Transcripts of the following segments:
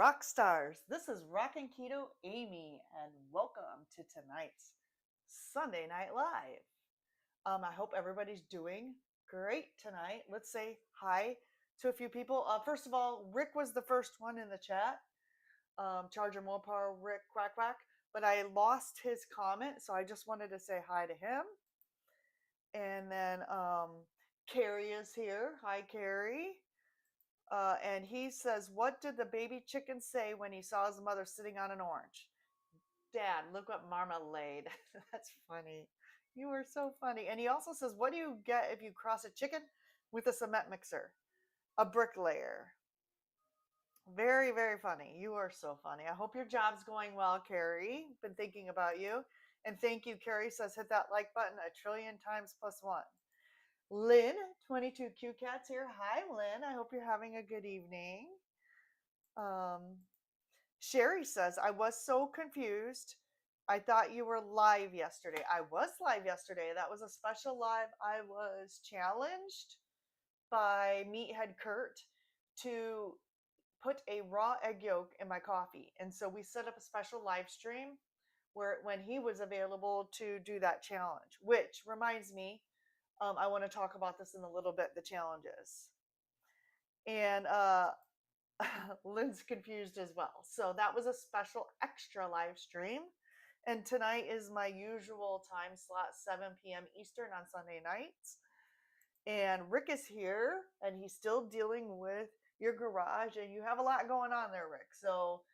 rock stars. This is Rockin' Keto Amy, and welcome to tonight's Sunday Night Live. I hope everybody's doing great tonight. Let's say hi to a few people. First of all, Rick was the first one in the chat. Charger Mopar, Rick Quack Quack, but I lost his comment, so I just wanted to say hi to him. And then Carrie is here. Hi, Carrie. And he says, "What did the baby chicken say when he saw his mother sitting on an orange?" "Dad, look what marmalade." That's funny. You are so funny. And he also says, "What do you get if you cross a chicken with a cement mixer?" "A bricklayer." Very, very funny. You are so funny. I hope your job's going well, Carrie. Been thinking about you. And thank you, Carrie says, "Hit that like button a trillion times plus one." Lynn, 22Q Cats here. Hi, Lynn. I hope you're having a good evening. Sherry says, "I was so confused. I thought you were live yesterday." I was live yesterday. That was a special live. I was challenged by Meathead Kurt to put a raw egg yolk in my coffee. And so we set up a special live stream when he was available to do that challenge, which reminds me, I want to talk about this in a little bit, the challenges. And Lynn's confused as well. So that was a special extra live stream. And tonight is my usual time slot, 7 p.m. Eastern on Sunday nights. And Rick is here, and he's still dealing with your garage. And you have a lot going on there, Rick. So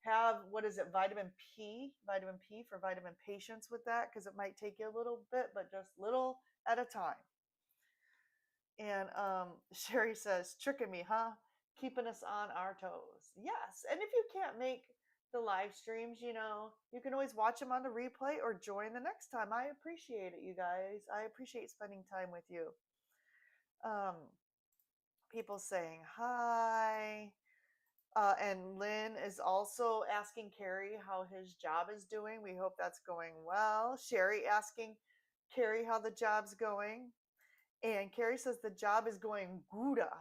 have, what is it, vitamin P for vitamin patience with that, because it might take you a little bit, but just little at a time. And Sherry says, "Tricking me, huh? Keeping us on our toes." Yes. And if you can't make the live streams, you can always watch them on the replay or join the next time. I appreciate it, you guys. I appreciate spending time with you. People saying hi. And Lynn is also asking Carrie how his job is doing. We hope that's going well. Sherry asking Carrie how the job's going. And Carrie says the job is going Gouda.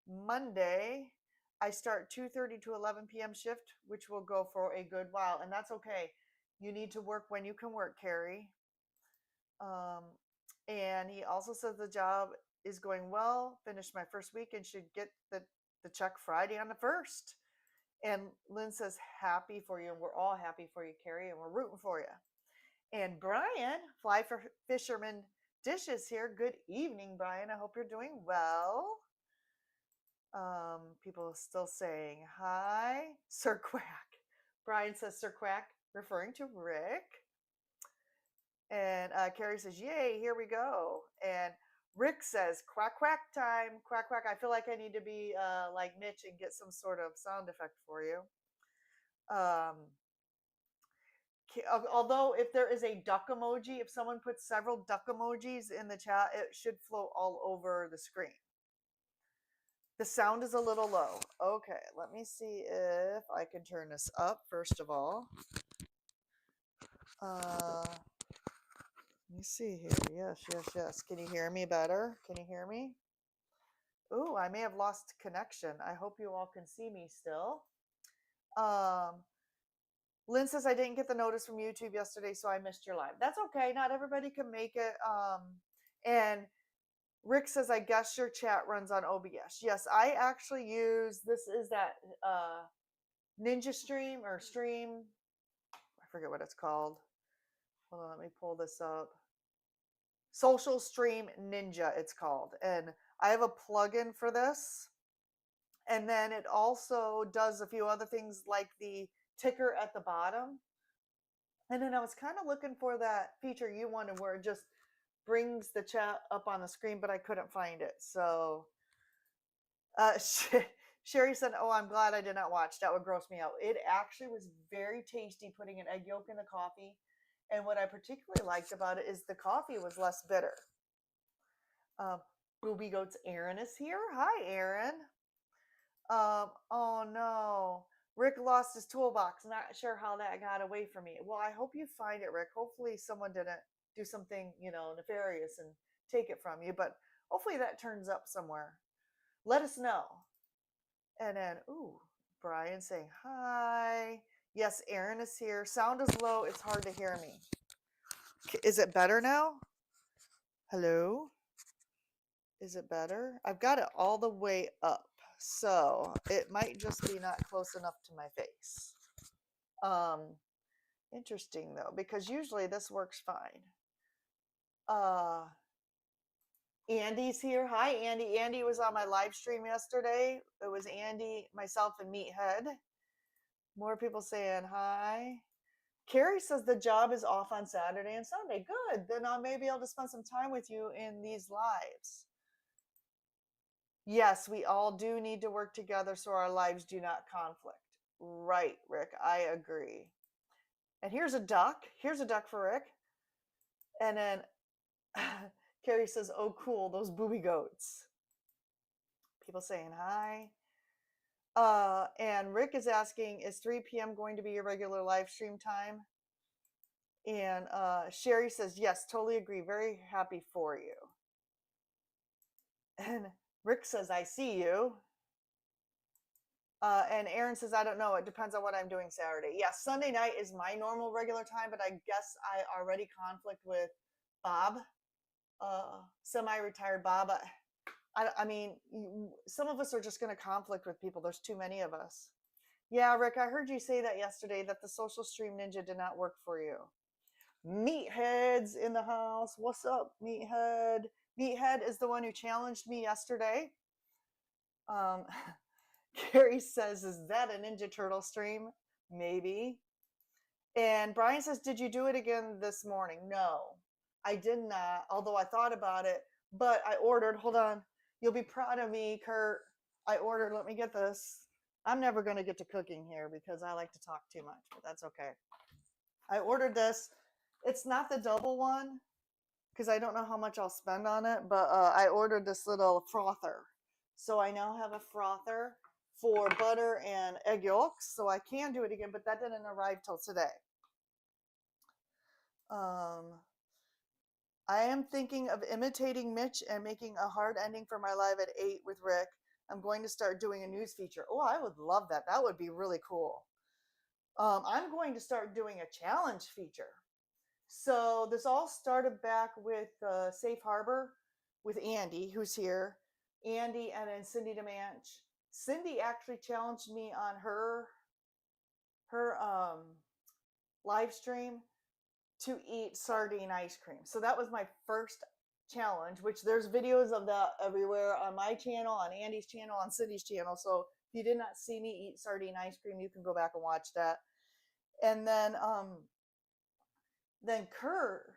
Monday, I start 2:30 to 11 p.m. shift, which will go for a good while. And that's okay. You need to work when you can work, Carrie. And he also says the job is going well. Finished my first week and should get the check Friday on the 1st. And Lynn says, "Happy for you." And we're all happy for you, Carrie, and we're rooting for you. And Brian, Fly for Fisherman Dishes here. Good evening, Brian. I hope you're doing well. People still saying hi. Sir Quack. Brian says Sir Quack, referring to Rick. And Carrie says, "Yay, here we go." And Rick says, "Quack, quack time. Quack, quack." I feel like I need to be like Mitch and get some sort of sound effect for you. Although if there is a duck emoji, if someone puts several duck emojis in the chat, it should float all over the screen. The sound is a little low. Okay, let me see if I can turn this up first of all. Let me see here. Yes. Can you hear me better? Can you hear me? Ooh, I may have lost connection. I hope you all can see me still. Lynn says, "I didn't get the notice from YouTube yesterday, so I missed your live." That's okay. Not everybody can make it. And Rick says, "I guess your chat runs on OBS." Yes, I actually use, this is that Ninja Stream or Stream. I forget what it's called. Hold on, let me pull this up. Social Stream Ninja, it's called. And I have a plugin for this. And then it also does a few other things like the ticker at the bottom. And then I was kind of looking for that feature you wanted where it just brings the chat up on the screen, but I couldn't find it. So Sherry said, "Oh, I'm glad I did not watch. That would gross me out." It actually was very tasty, putting an egg yolk in the coffee. And what I particularly liked about it is the coffee was less bitter. Booby Goats Aaron is here. Hi, Aaron. Oh no. Rick lost his toolbox. Not sure how that got away from me. Well, I hope you find it, Rick. Hopefully someone didn't do something, nefarious and take it from you. But hopefully that turns up somewhere. Let us know. And then, ooh, Brian saying hi. Yes, Aaron is here. Sound is low. It's hard to hear me. Is it better now? Hello? Is it better? I've got it all the way up, so it might just be not close enough to my face. Interesting though, because usually this works fine. Andy's here. Hi, Andy. Andy was on my live stream yesterday. It was Andy, myself, and Meathead. More people saying hi. Carrie says the job is off on Saturday and Sunday. Good. Then I may be able to spend some time with you in these lives. Yes, we all do need to work together so our lives do not conflict. Right, Rick. I agree. And here's a duck. Here's a duck for Rick. And then Carrie says, oh, cool, those booby goats. People saying hi. And Rick is asking, is 3 p.m. going to be your regular live stream time? And Sherry says, yes, totally agree. Very happy for you. And Rick says, I see you. And Aaron says, I don't know. It depends on what I'm doing Saturday. Yeah, Sunday night is my normal regular time, but I guess I already conflict with Bob, semi-retired Bob. I mean, some of us are just going to conflict with people. There's too many of us. Yeah, Rick, I heard you say that yesterday, that the social stream ninja did not work for you. Meathead's in the house. What's up, Meathead? Meathead is the one who challenged me yesterday. Carrie says, is that a Ninja Turtle stream? Maybe. And Brian says, did you do it again this morning? No, I did not, although I thought about it. But I ordered, hold on, you'll be proud of me, Kurt. I ordered, let me get this. I'm never going to get to cooking here because I like to talk too much, but that's okay. I ordered this. It's not the double one because I don't know how much I'll spend on it, but I ordered this little frother. So I now have a frother for butter and egg yolks, so I can do it again, but that didn't arrive till today. I am thinking of imitating Mitch and making a hard ending for my live at 8 with Rick. I'm going to start doing a news feature. Oh, I would love that. That would be really cool. I'm going to start doing a challenge feature. So this all started back with Safe Harbor with Andy, who's here. Andy and then Cindy DeManch. Cindy actually challenged me on her live stream to eat sardine ice cream. So that was my first challenge, which there's videos of that everywhere on my channel, on Andy's channel, on Cindy's channel. So if you did not see me eat sardine ice cream, you can go back and watch that. And then Kurt,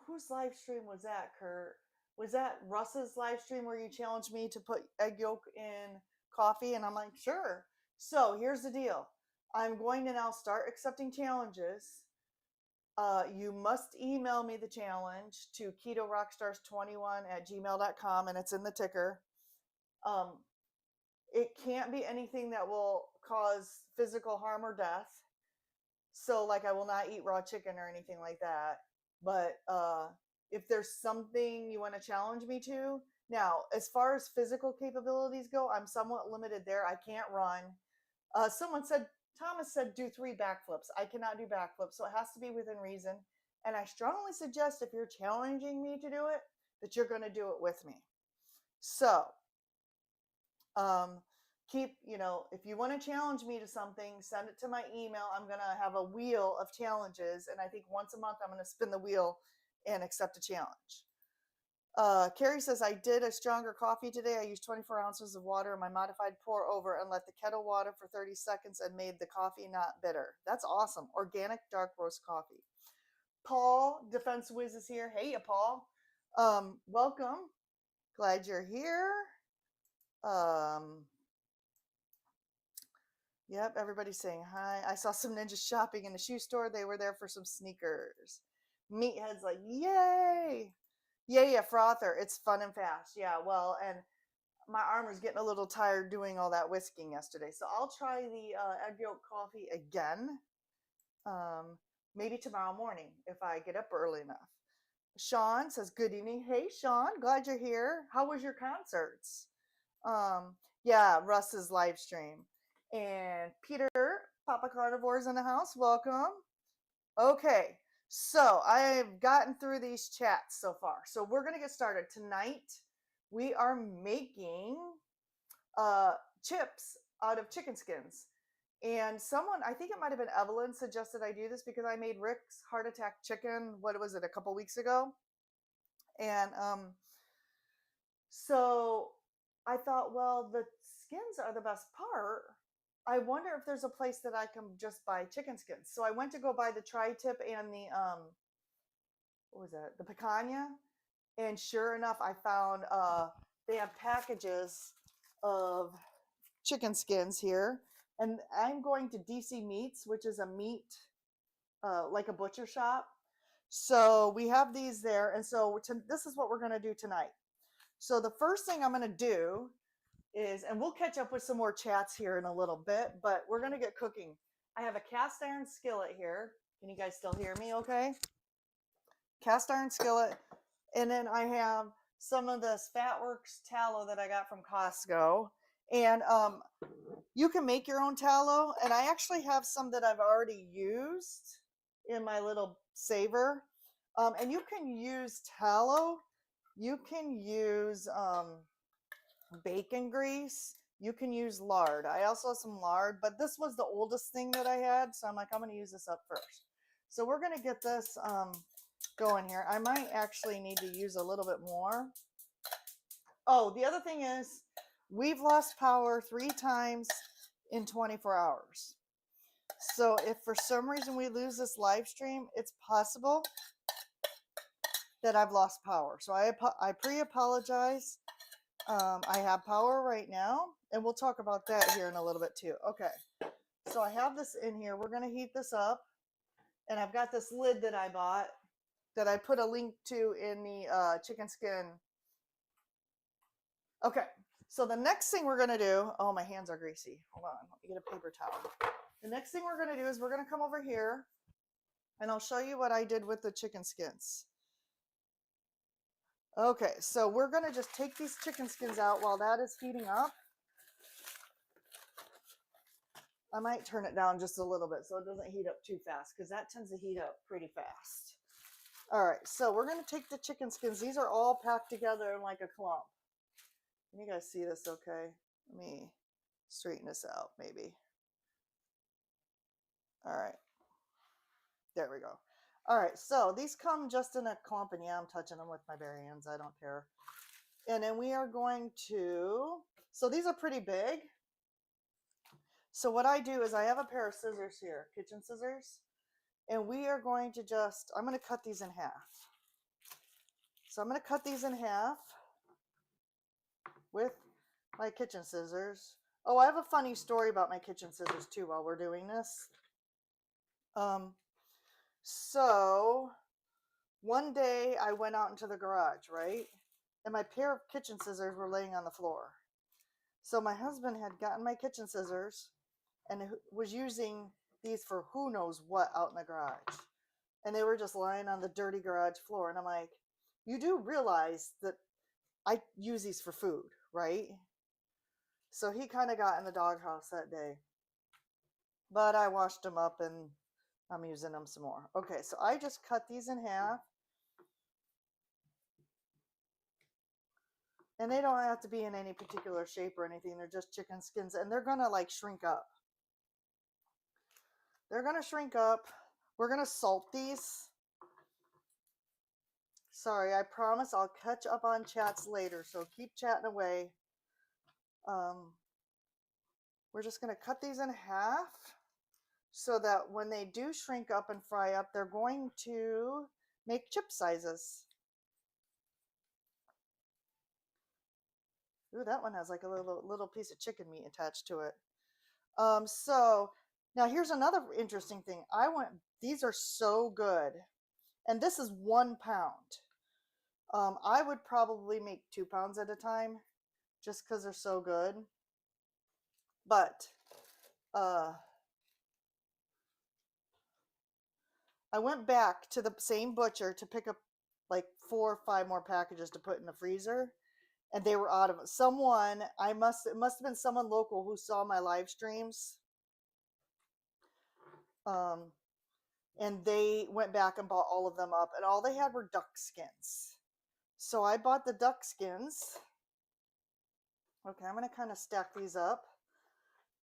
whose live stream was that, Kurt? Was that Russ's live stream where you challenged me to put egg yolk in coffee? And I'm like, sure. So here's the deal. I'm going to now start accepting challenges. You must email me the challenge to ketorockstars21@gmail.com, and it's in the ticker. It can't be anything that will cause physical harm or death. So like I will not eat raw chicken or anything like that. But if there's something you want to challenge me to, now as far as physical capabilities go, I'm somewhat limited there. I can't run. Thomas said do 3 backflips. I cannot do backflips, so it has to be within reason. And I strongly suggest if you're challenging me to do it, that you're going to do it with me. So if you want to challenge me to something, send it to my email. I'm going to have a wheel of challenges, and I think once a month I'm going to spin the wheel and accept a challenge. Carrie says, I did a stronger coffee today. I used 24 ounces of water in my modified pour over and let the kettle water for 30 seconds and made the coffee not bitter. That's awesome. Organic dark roast coffee. Paul, Defense Wiz, is here. Hey, Paul. Welcome. Glad you're here. Yep, everybody's saying hi. I saw some ninjas shopping in the shoe store. They were there for some sneakers. Meathead's like, yay! Yeah, frother. It's fun and fast. Yeah, well, and my arm was getting a little tired doing all that whisking yesterday. So I'll try the egg yolk coffee again. Maybe tomorrow morning if I get up early enough. Sean says, good evening. Hey, Sean, glad you're here. How was your concerts? Yeah, Russ's live stream. And Peter, Papa Carnivore's in the house. Welcome. Okay, so I've gotten through these chats so far. So we're going to get started. Tonight, we are making uh, chips out of chicken skins. And someone, I think it might have been Evelyn, suggested I do this because I made Rick's heart attack chicken, what was it, a couple weeks ago? And so I thought, well, the skins are the best part. I wonder if there's a place that I can just buy chicken skins. So I went to go buy the tri-tip and the what was that? The picanha. And sure enough, I found they have packages of chicken skins here. And I'm going to DC Meats, which is a meat like a butcher shop. So we have these there. And so this is what we're going to do tonight. So the first thing I'm going to do is, and we'll catch up with some more chats here in a little bit, but we're going to get cooking. I have a cast iron skillet here. Can you guys still hear me okay? Cast iron skillet. And then I have some of this Fatworks tallow that I got from Costco. And you can make your own tallow. And I actually have some that I've already used in my little saver. And you can use tallow. You can use bacon grease. You can use lard. I also have some lard, but this was the oldest thing that I had. So I'm like, I'm going to use this up first. So we're going to get this going here. I might actually need to use a little bit more. Oh, the other thing is we've lost power 3 times in 24 hours. So if for some reason we lose this live stream, it's possible that I've lost power. So I pre-apologize. I have power right now, and we'll talk about that here in a little bit too. Okay, so I have this in here. We're going to heat this up, and I've got this lid that I bought that I put a link to in the chicken skin. Okay, so the next thing we're going to do, oh, my hands are greasy. Hold on, let me get a paper towel. The next thing we're going to do is we're going to come over here, and I'll show you what I did with the chicken skins. Okay, so we're going to just take these chicken skins out while that is heating up. I might turn it down just a little bit so it doesn't heat up too fast because that tends to heat up pretty fast. All right, so we're going to take the chicken skins. These are all packed together in like a clump. Can you guys see this okay? Let me straighten this out maybe. All right, there we go. All right, so these come just in a clump, and yeah, I'm touching them with my bare hands. I don't care. And then we are going to, so these are pretty big. So what I do is I have a pair of scissors here, kitchen scissors, and we are going to just, I'm going to cut these in half. So I'm going to cut these in half with my kitchen scissors. Oh, I have a funny story about my kitchen scissors too while we're doing this. So one day I went out into the garage, right? And my pair of kitchen scissors were laying on the floor. So my husband had gotten my kitchen scissors and was using these for who knows what out in the garage. And they were just lying on the dirty garage floor. And I'm like, you do realize that I use these for food, right? So he kind of got in the doghouse that day. But I washed them up and I'm using them some more. Okay, so I just cut these in half. And they don't have to be in any particular shape or anything. They're just chicken skins. And they're going to like shrink up. They're going to shrink up. We're going to salt these. Sorry, I promise I'll catch up on chats later. So keep chatting away. We're just going to cut these in half so that when they do shrink up and fry up, they're going to make chip sizes. Ooh, that one has like a little piece of chicken meat attached to it. So now here's another interesting thing. These are so good. And this is 1 pound. I would probably make 2 pounds at a time just because they're so good. But I went back to the same butcher to pick up like 4 or 5 more packages to put in the freezer. and they were out of it. Someone, it must have been someone local who saw my live streams. And they went back and bought all of them up, and all they had were duck skins. So I bought the duck skins. Okay, I'm going to kind of stack these up.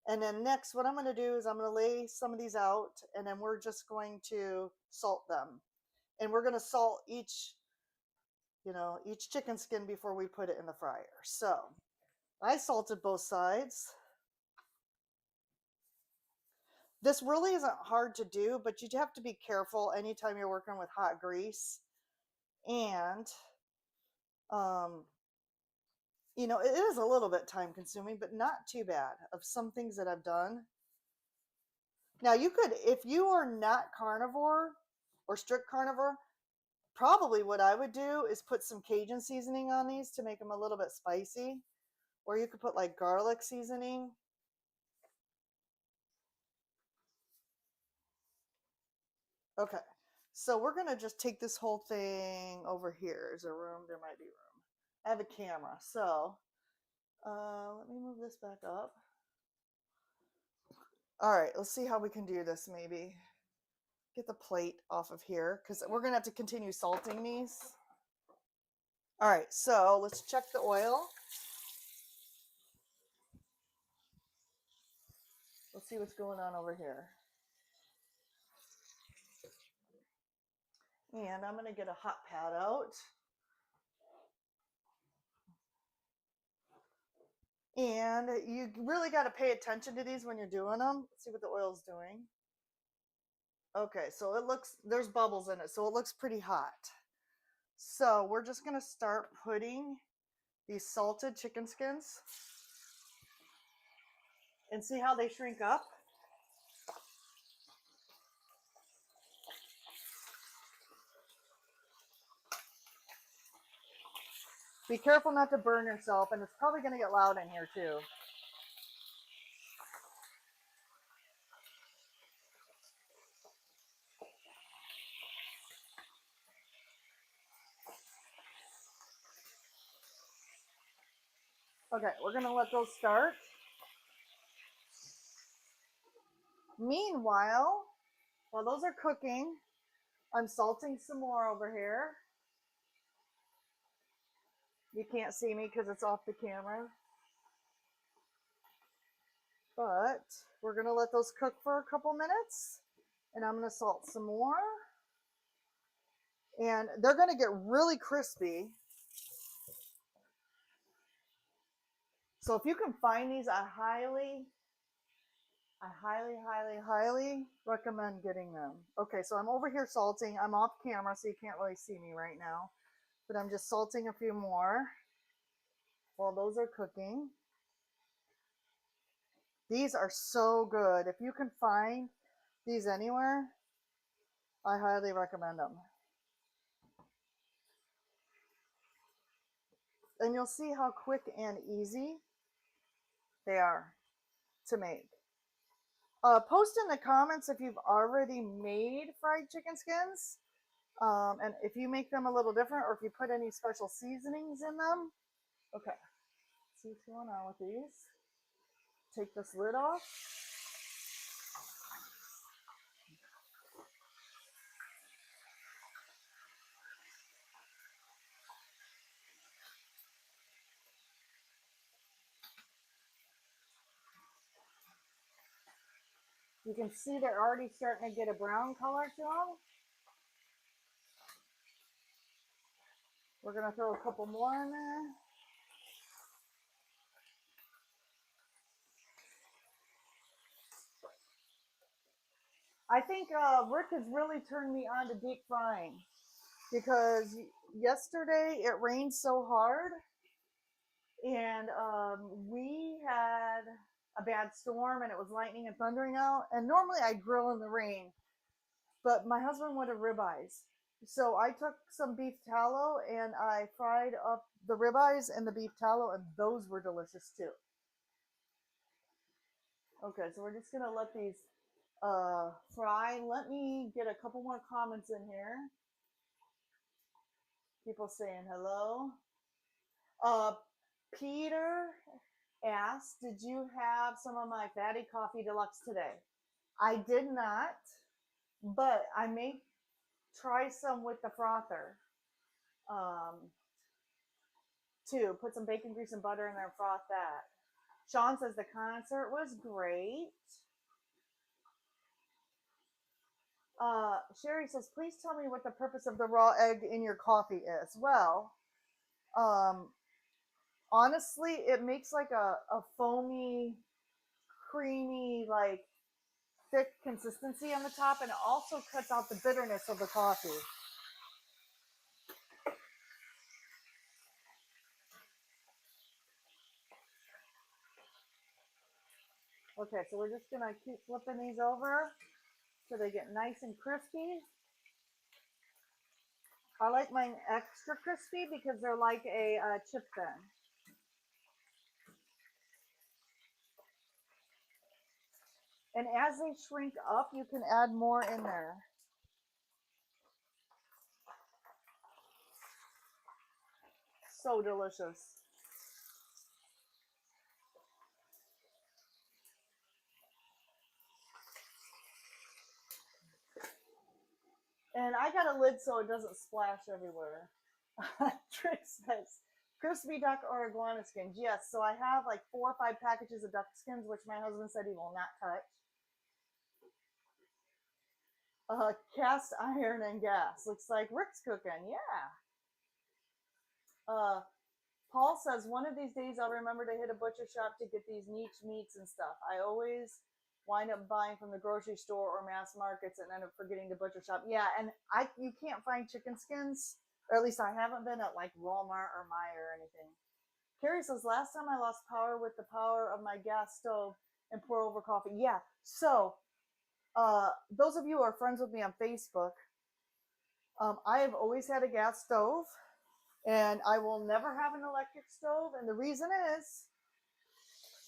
And then next, what I'm going to do is I'm going to lay some of these out, and then we're just going to salt them. And we're going to salt each chicken skin before we put it in the fryer. So I salted both sides. This really isn't hard to do, but you have to be careful anytime you're working with hot grease. And, it is a little bit time consuming, but not too bad of some things that I've done. Now you could, if you are not carnivore or strict carnivore, probably what I would do is put some Cajun seasoning on these to make them a little bit spicy. Or you could put like garlic seasoning. Okay, so we're going to just take this whole thing over here. Is there room? There might be room. I have a camera, so let me move this back up. All right, let's see how we can do this. Maybe get the plate off of here because we're going to have to continue salting these. All right, so let's check the oil. Let's see what's going on over here. And I'm going to get a hot pad out. And you really got to pay attention to these when you're doing them. Let's see what the oil's doing. Okay, so it looks, there's bubbles in it, so it looks pretty hot. So we're just going to start putting these salted chicken skins and see how they shrink up. Be careful not to burn yourself, and it's probably going to get loud in here too. Okay, we're going to let those start. Meanwhile, while those are cooking, I'm salting some more over here. You can't see me because it's off the camera. But we're going to let those cook for a couple minutes. And I'm going to salt some more. And they're going to get really crispy. So if you can find these, I highly recommend getting them. Okay, so I'm over here salting. I'm off camera, so you can't really see me right now. But I'm just salting a few more while those are cooking. These are so good. If you can find these anywhere, I highly recommend them. And you'll see how quick and easy they are to make. Post in the comments if you've already made fried chicken skins. And if you make them a little different or if you put any special seasonings in them. Okay, let's see what's going on with these. Take this lid off. You can see they're already starting to get a brown color to them. We're going to throw a couple more in there. I think Rick has really turned me on to deep frying because yesterday it rained so hard and we had a bad storm and it was lightning and thundering out. And normally I grill in the rain, but my husband wanted ribeyes. So I took some beef tallow and I fried up the ribeyes and the beef tallow, and those were delicious too. Okay, so we're just gonna let these fry. Let me get a couple more comments in here. People saying hello. Peter asked, did you have some of my fatty coffee deluxe today? I did not, but I may try some with the frother. Too. Put some bacon grease and butter in there and froth that. Sean says the concert was great. Sherry says, please tell me what the purpose of the raw egg in your coffee is. Well, honestly, it makes like a foamy, creamy, like thick consistency on the top, and it also cuts out the bitterness of the coffee. Okay, so we're just gonna keep flipping these over so they get nice and crispy. I like mine extra crispy because they're like a chip thin. And as they shrink up, you can add more in there. So delicious. And I got a lid so it doesn't splash everywhere. Trick says, crispy duck or iguana skins. Yes, so I have like 4 or 5 packages of duck skins, which my husband said he will not touch. Cast iron and gas. Looks like Rick's cooking. Yeah. Paul says, one of these days I'll remember to hit a butcher shop to get these niche meats and stuff. I always wind up buying from the grocery store or mass markets and end up forgetting the butcher shop. Yeah, and you can't find chicken skins, or at least I haven't been at like Walmart or Meijer or anything. Carrie says, last time I lost power with the power of my gas stove and pour over coffee. Yeah, so those of you who are friends with me on Facebook, I have always had a gas stove. And I will never have an electric stove. And the reason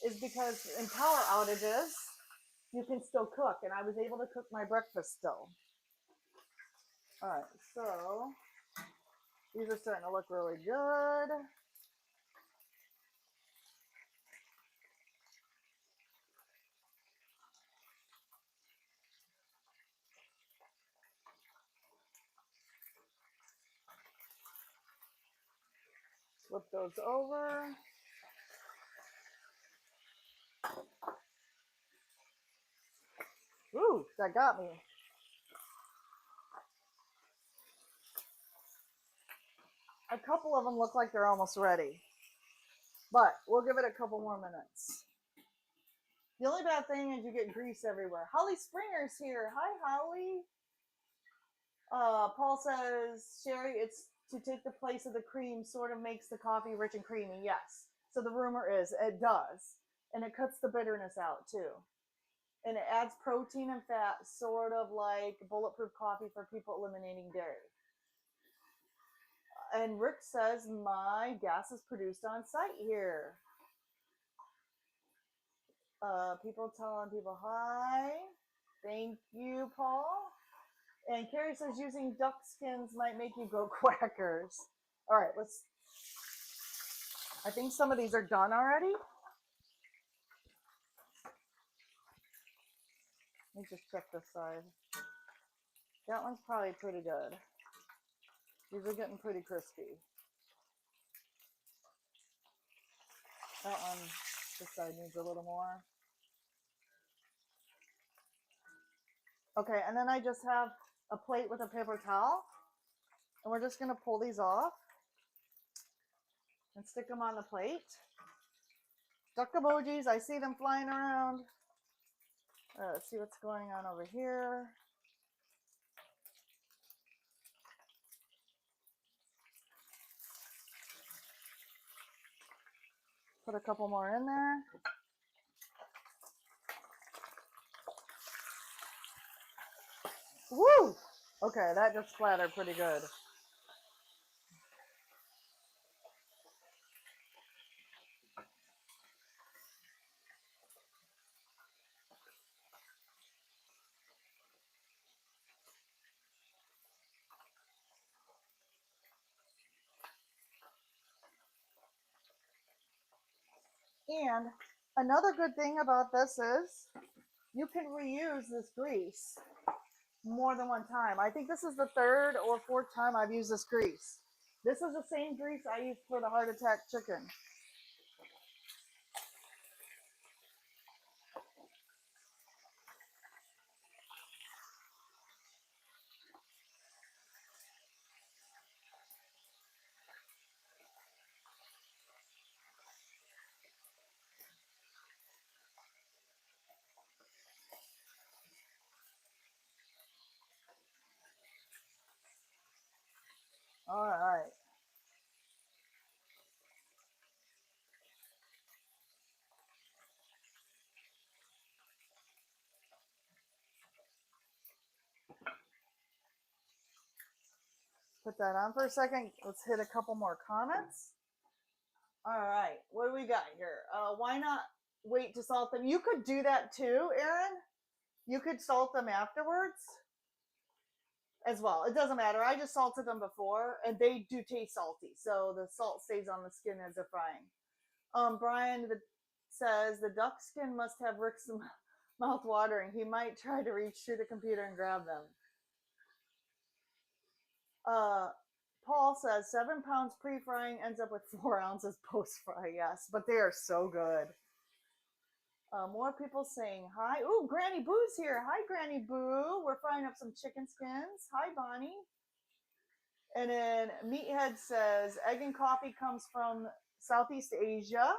is because in power outages, you can still cook. And I was able to cook my breakfast still. All right, so these are starting to look really good. Flip those over. Ooh, that got me. A couple of them look like they're almost ready. But we'll give it a couple more minutes. The only bad thing is you get grease everywhere. Holly Springer's here. Hi, Holly. Paul says, Sherry, it's to take the place of the cream sort of makes the coffee rich and creamy. Yes. So the rumor is it does. And it cuts the bitterness out too. And it adds protein and fat, sort of like bulletproof coffee for people eliminating dairy. And Rick says, my gas is produced on site here. People telling people hi. Thank you, Paul. And Carrie says using duck skins might make you go quackers. All right, let's. I think some of these are done already. Let me just check this side. That one's probably pretty good. These are getting pretty crispy. That one, this side needs a little more. Okay, and then I just have a plate with a paper towel. And we're just going to pull these off and stick them on the plate. Duck emojis, I see them flying around. Let's see what's going on over here. Put a couple more in there. Woo! Okay, that just splattered pretty good. And another good thing about this is you can reuse this grease more than one time. I think this is the third or fourth time I've used this grease. This is the same grease I used for the heart attack chicken. All right. Put that on for a second. Let's hit a couple more comments. All right. What do we got here? Why not wait to salt them? You could do that too, Aaron. You could salt them afterwards as well. It doesn't matter. I just salted them before, and they do taste salty, so the salt stays on the skin as they're frying. Brian says the duck skin must have Rick's mouth watering. He might try to reach through the computer and grab them. Paul says 7 pounds pre-frying ends up with 4 ounces post-fry. Yes, but they are so good. More people saying hi. Ooh, Granny Boo's here. Hi, Granny Boo. We're frying up some chicken skins. Hi, Bonnie. And then Meathead says egg and coffee comes from Southeast Asia.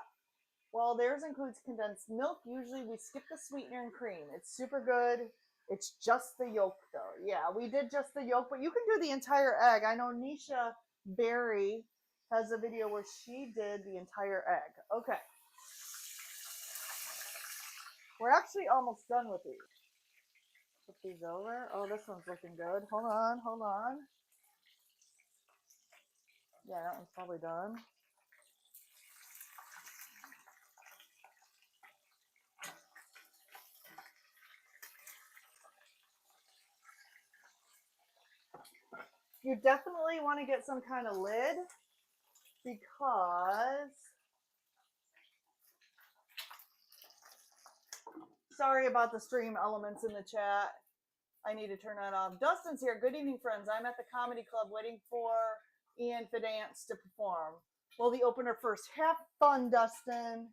Well, theirs includes condensed milk. Usually we skip the sweetener and cream. It's super good. It's just the yolk, though. Yeah, we did just the yolk, but you can do the entire egg. I know Nisha Berry has a video where she did the entire egg. Okay. We're actually almost done with these. Put these over. Oh, this one's looking good. Hold on. Yeah, that one's probably done. You definitely want to get some kind of lid because, sorry about the stream elements in the chat. I need to turn that off. Dustin's here. Good evening, friends. I'm at the comedy club waiting for Ian Fidance to perform. Well, the opener first. Have fun, Dustin.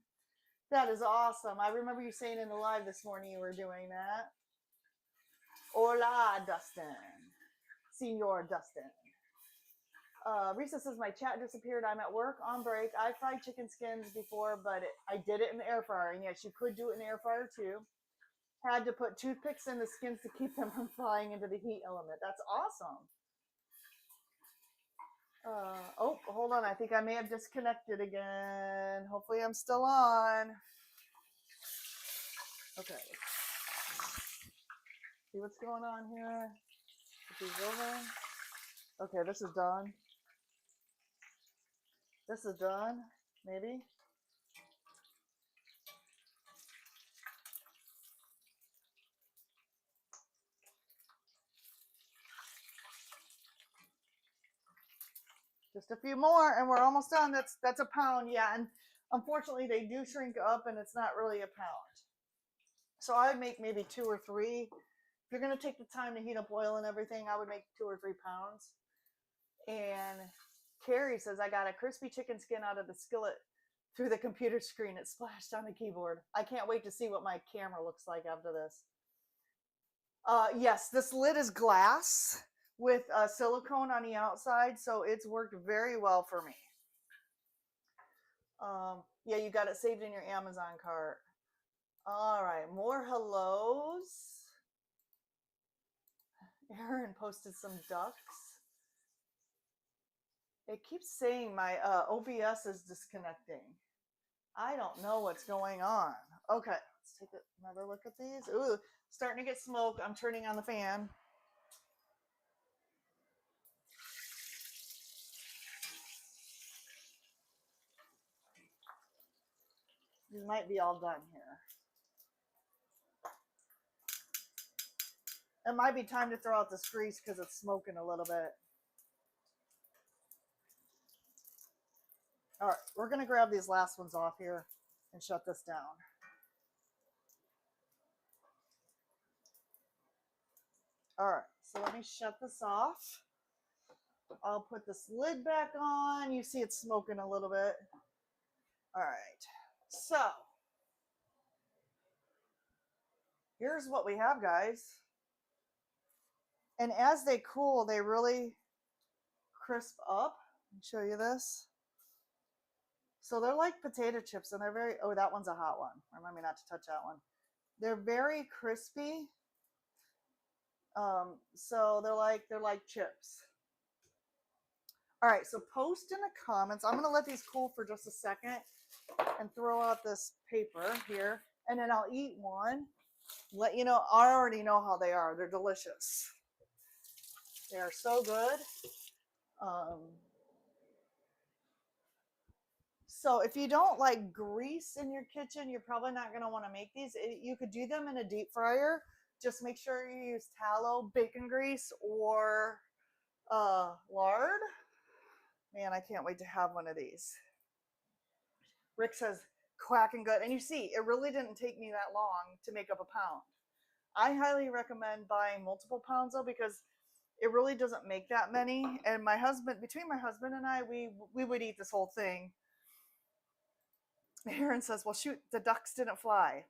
That is awesome. I remember you saying in the live this morning you were doing that. Hola, Dustin. Senor Dustin. Risa says my chat disappeared. I'm at work on break. I fried chicken skins before, but I did it in the air fryer. And yes, you could do it in the air fryer too. Had to put toothpicks in the skins to keep them from flying into the heat element. That's awesome. Oh, hold on. I think I may have disconnected again. Hopefully I'm still on. Okay. See what's going on here. Put these over. Okay, this is done. This is done, maybe. Just a few more and we're almost done. That's a pound, yeah. And unfortunately they do shrink up and it's not really a pound. So I would make maybe 2 or 3. If you're gonna take the time to heat up oil and everything, I would make 2 or 3 pounds. And Carrie says, I got a crispy chicken skin out of the skillet through the computer screen. It splashed on the keyboard. I can't wait to see what my camera looks like after this. Yes, this lid is glass with silicone on the outside, so it's worked very well for me. Yeah, you got it saved in your Amazon cart. All right, more hellos. Aaron posted some ducks. It keeps saying my OBS is disconnecting. I don't know what's going on. Okay, let's take another look at these. Ooh, starting to get smoke. I'm turning on the fan. These might be all done here. It might be time to throw out this grease because it's smoking a little bit. All right, we're going to grab these last ones off here and shut this down. All right, so let me shut this off. I'll put this lid back on. You see it's smoking a little bit. All right, so here's what we have, guys. And as they cool, they really crisp up. I'll show you this. So they're like potato chips, and they're very, oh, that one's a hot one. Remind me not to touch that one. They're very crispy. So they're like chips. All right, so post in the comments. I'm gonna let these cool for just a second and throw out this paper here, and then I'll eat one. Let you know, I already know how they are. They're delicious. They are so good. So if you don't like grease in your kitchen, you're probably not going to want to make these. You could do them in a deep fryer. Just make sure you use tallow, bacon grease, or lard. Man, I can't wait to have one of these. Rick says, quacking good. And you see, it really didn't take me that long to make up a pound. I highly recommend buying multiple pounds though, because it really doesn't make that many. And my husband, between my husband and I, we would eat this whole thing. Aaron says, well, shoot, the ducks didn't fly.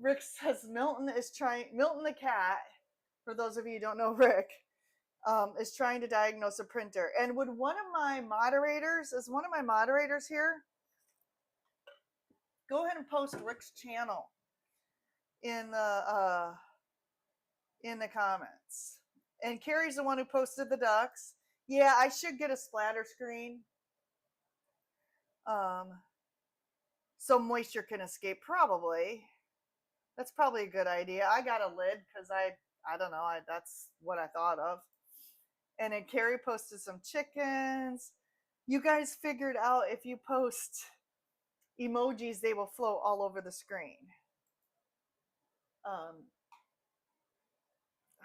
Rick says Milton the cat, for those of you who don't know Rick, is trying to diagnose a printer. And would one of my moderators here, go ahead and post Rick's channel in the comments. And Carrie's the one who posted the ducks. Yeah, I should get a splatter screen. So moisture can escape, probably. That's probably a good idea. I got a lid because I don't know, that's what I thought of. And then Carrie posted some chickens. You guys figured out if you post emojis, they will float all over the screen. I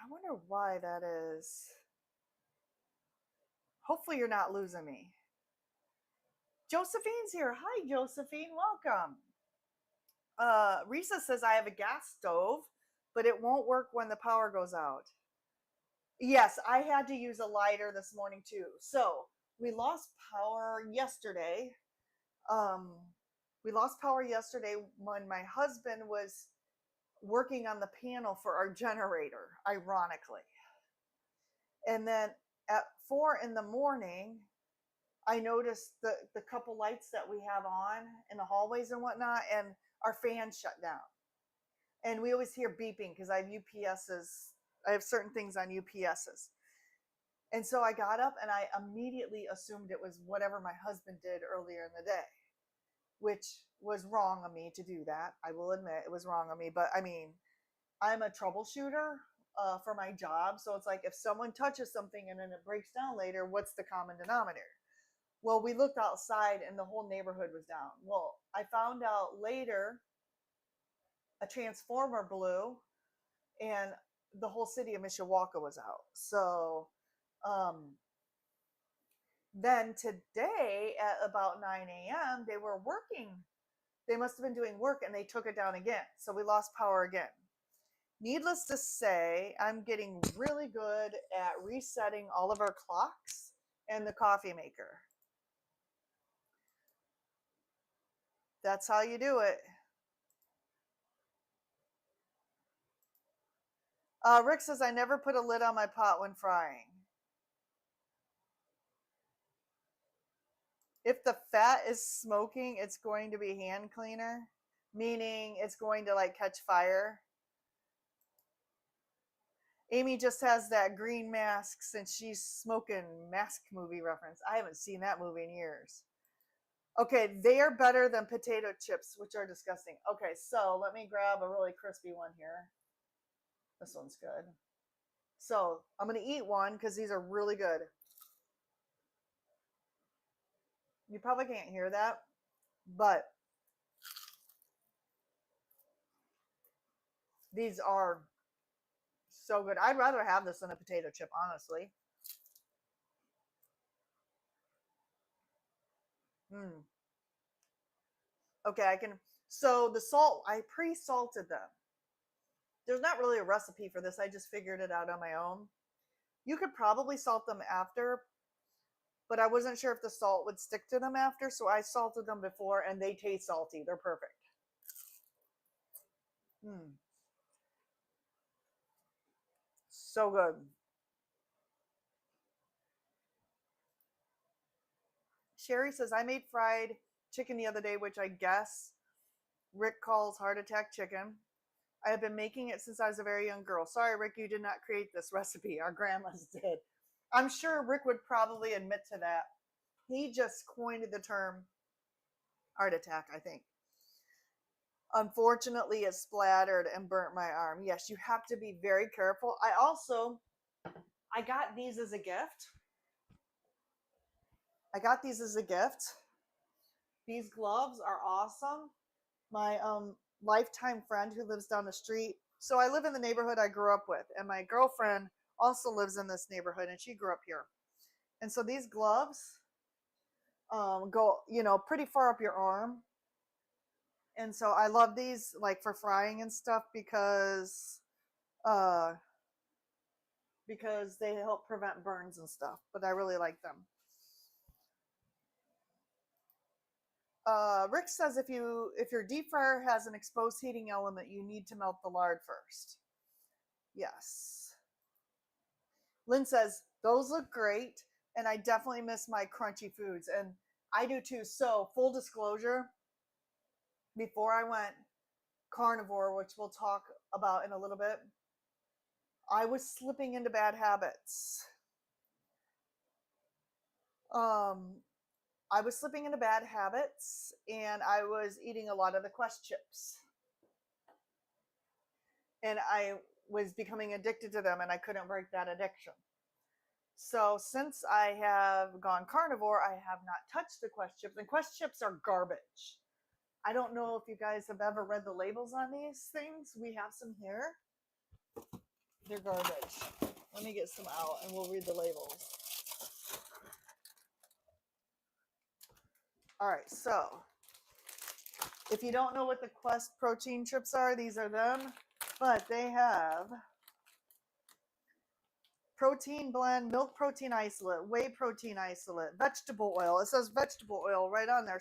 wonder why that is. Hopefully you're not losing me. Josephine's here. Hi, Josephine. Welcome. Risa says, I have a gas stove, but it won't work when the power goes out. Yes, I had to use a lighter this morning too. So we lost power yesterday. We lost power yesterday when my husband was working on the panel for our generator, ironically. And then at 4 a.m, I noticed the couple lights that we have on in the hallways and whatnot, and our fan shut down. And we always hear beeping because I have UPSs. I have certain things on UPSs. And so I got up and I immediately assumed it was whatever my husband did earlier in the day, which was wrong of me to do that. I will admit it was wrong of me. But I mean, I'm a troubleshooter for my job. So it's like if someone touches something and then it breaks down later, what's the common denominator? Well, we looked outside and the whole neighborhood was down. Well, I found out later a transformer blew and the whole city of Mishawaka was out. So then today at about 9 a.m, they were working. They must have been doing work and they took it down again. So we lost power again. Needless to say, I'm getting really good at resetting all of our clocks and the coffee maker. That's how you do it. Rick says, I never put a lid on my pot when frying. If the fat is smoking, it's going to be hand cleaner, meaning it's going to like catch fire. Amy just has that green mask since she's smoking Mask movie reference. I haven't seen that movie in years. Okay, they are better than potato chips, which are disgusting. Okay, so let me grab a really crispy one here. This one's good. So I'm going to eat one because these are really good. You probably can't hear that, but these are so good. I'd rather have this than a potato chip, honestly. Mm. Okay, I can. So the salt, I pre-salted them. There's not really a recipe for this. I just figured it out on my own. You could probably salt them after, but I wasn't sure if the salt would stick to them after, so I salted them before, and they taste salty. They're perfect. Mm. So good. Sherry says, I made fried chicken the other day, which I guess Rick calls heart attack chicken. I have been making it since I was a very young girl. Sorry, Rick, you did not create this recipe. Our grandmas did. I'm sure Rick would probably admit to that. He just coined the term heart attack, I think. Unfortunately, it splattered and burnt my arm. Yes, you have to be very careful. I got these as a gift. I got these as a gift. These gloves are awesome. My lifetime friend who lives down the street. So I live in the neighborhood I grew up with, and my girlfriend also lives in this neighborhood, and she grew up here. And so these gloves go, pretty far up your arm. And so I love these like for frying and stuff uh because they help prevent burns and stuff. But I really like them. Rick says if your deep fryer has an exposed heating element, you need to melt the lard first. Yes. Lynn says those look great, and I definitely miss my crunchy foods, and I do too. So full disclosure, before I went carnivore, which we'll talk about in a little bit, I was slipping into bad habits. Um, I was slipping into bad habits, and I was eating a lot of the Quest chips, and I was becoming addicted to them, and I couldn't break that addiction. So since I have gone carnivore, I have not touched the Quest chips, and Quest chips are garbage. I don't know if you guys have ever read the labels on these things. We have some here. They're garbage. Let me get some out and we'll read the labels. All right, so if you don't know what the Quest protein chips are, these are them. But they have protein blend, milk protein isolate, whey protein isolate, vegetable oil. It says vegetable oil right on there.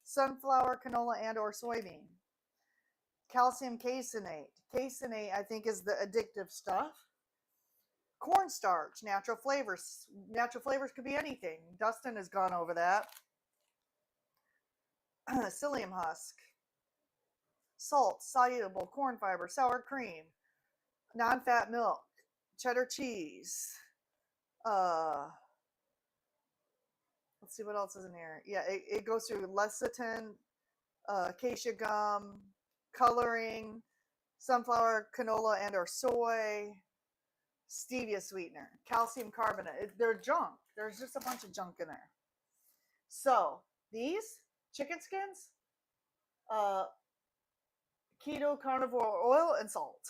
Sunflower, canola, and or soybean. Calcium caseinate. Caseinate, I think, is the addictive stuff. Cornstarch, natural flavors. Natural flavors could be anything. Dustin has gone over that. Psyllium husk. Salt, soluble corn fiber, sour cream, non-fat milk, cheddar cheese. Let's see what else is in here. Yeah, it goes through lecithin, acacia gum, coloring, sunflower, canola, and or soy, stevia sweetener, calcium carbonate. They're junk. There's just a bunch of junk in there. So these chicken skins, uh, keto, carnivore oil, and salt.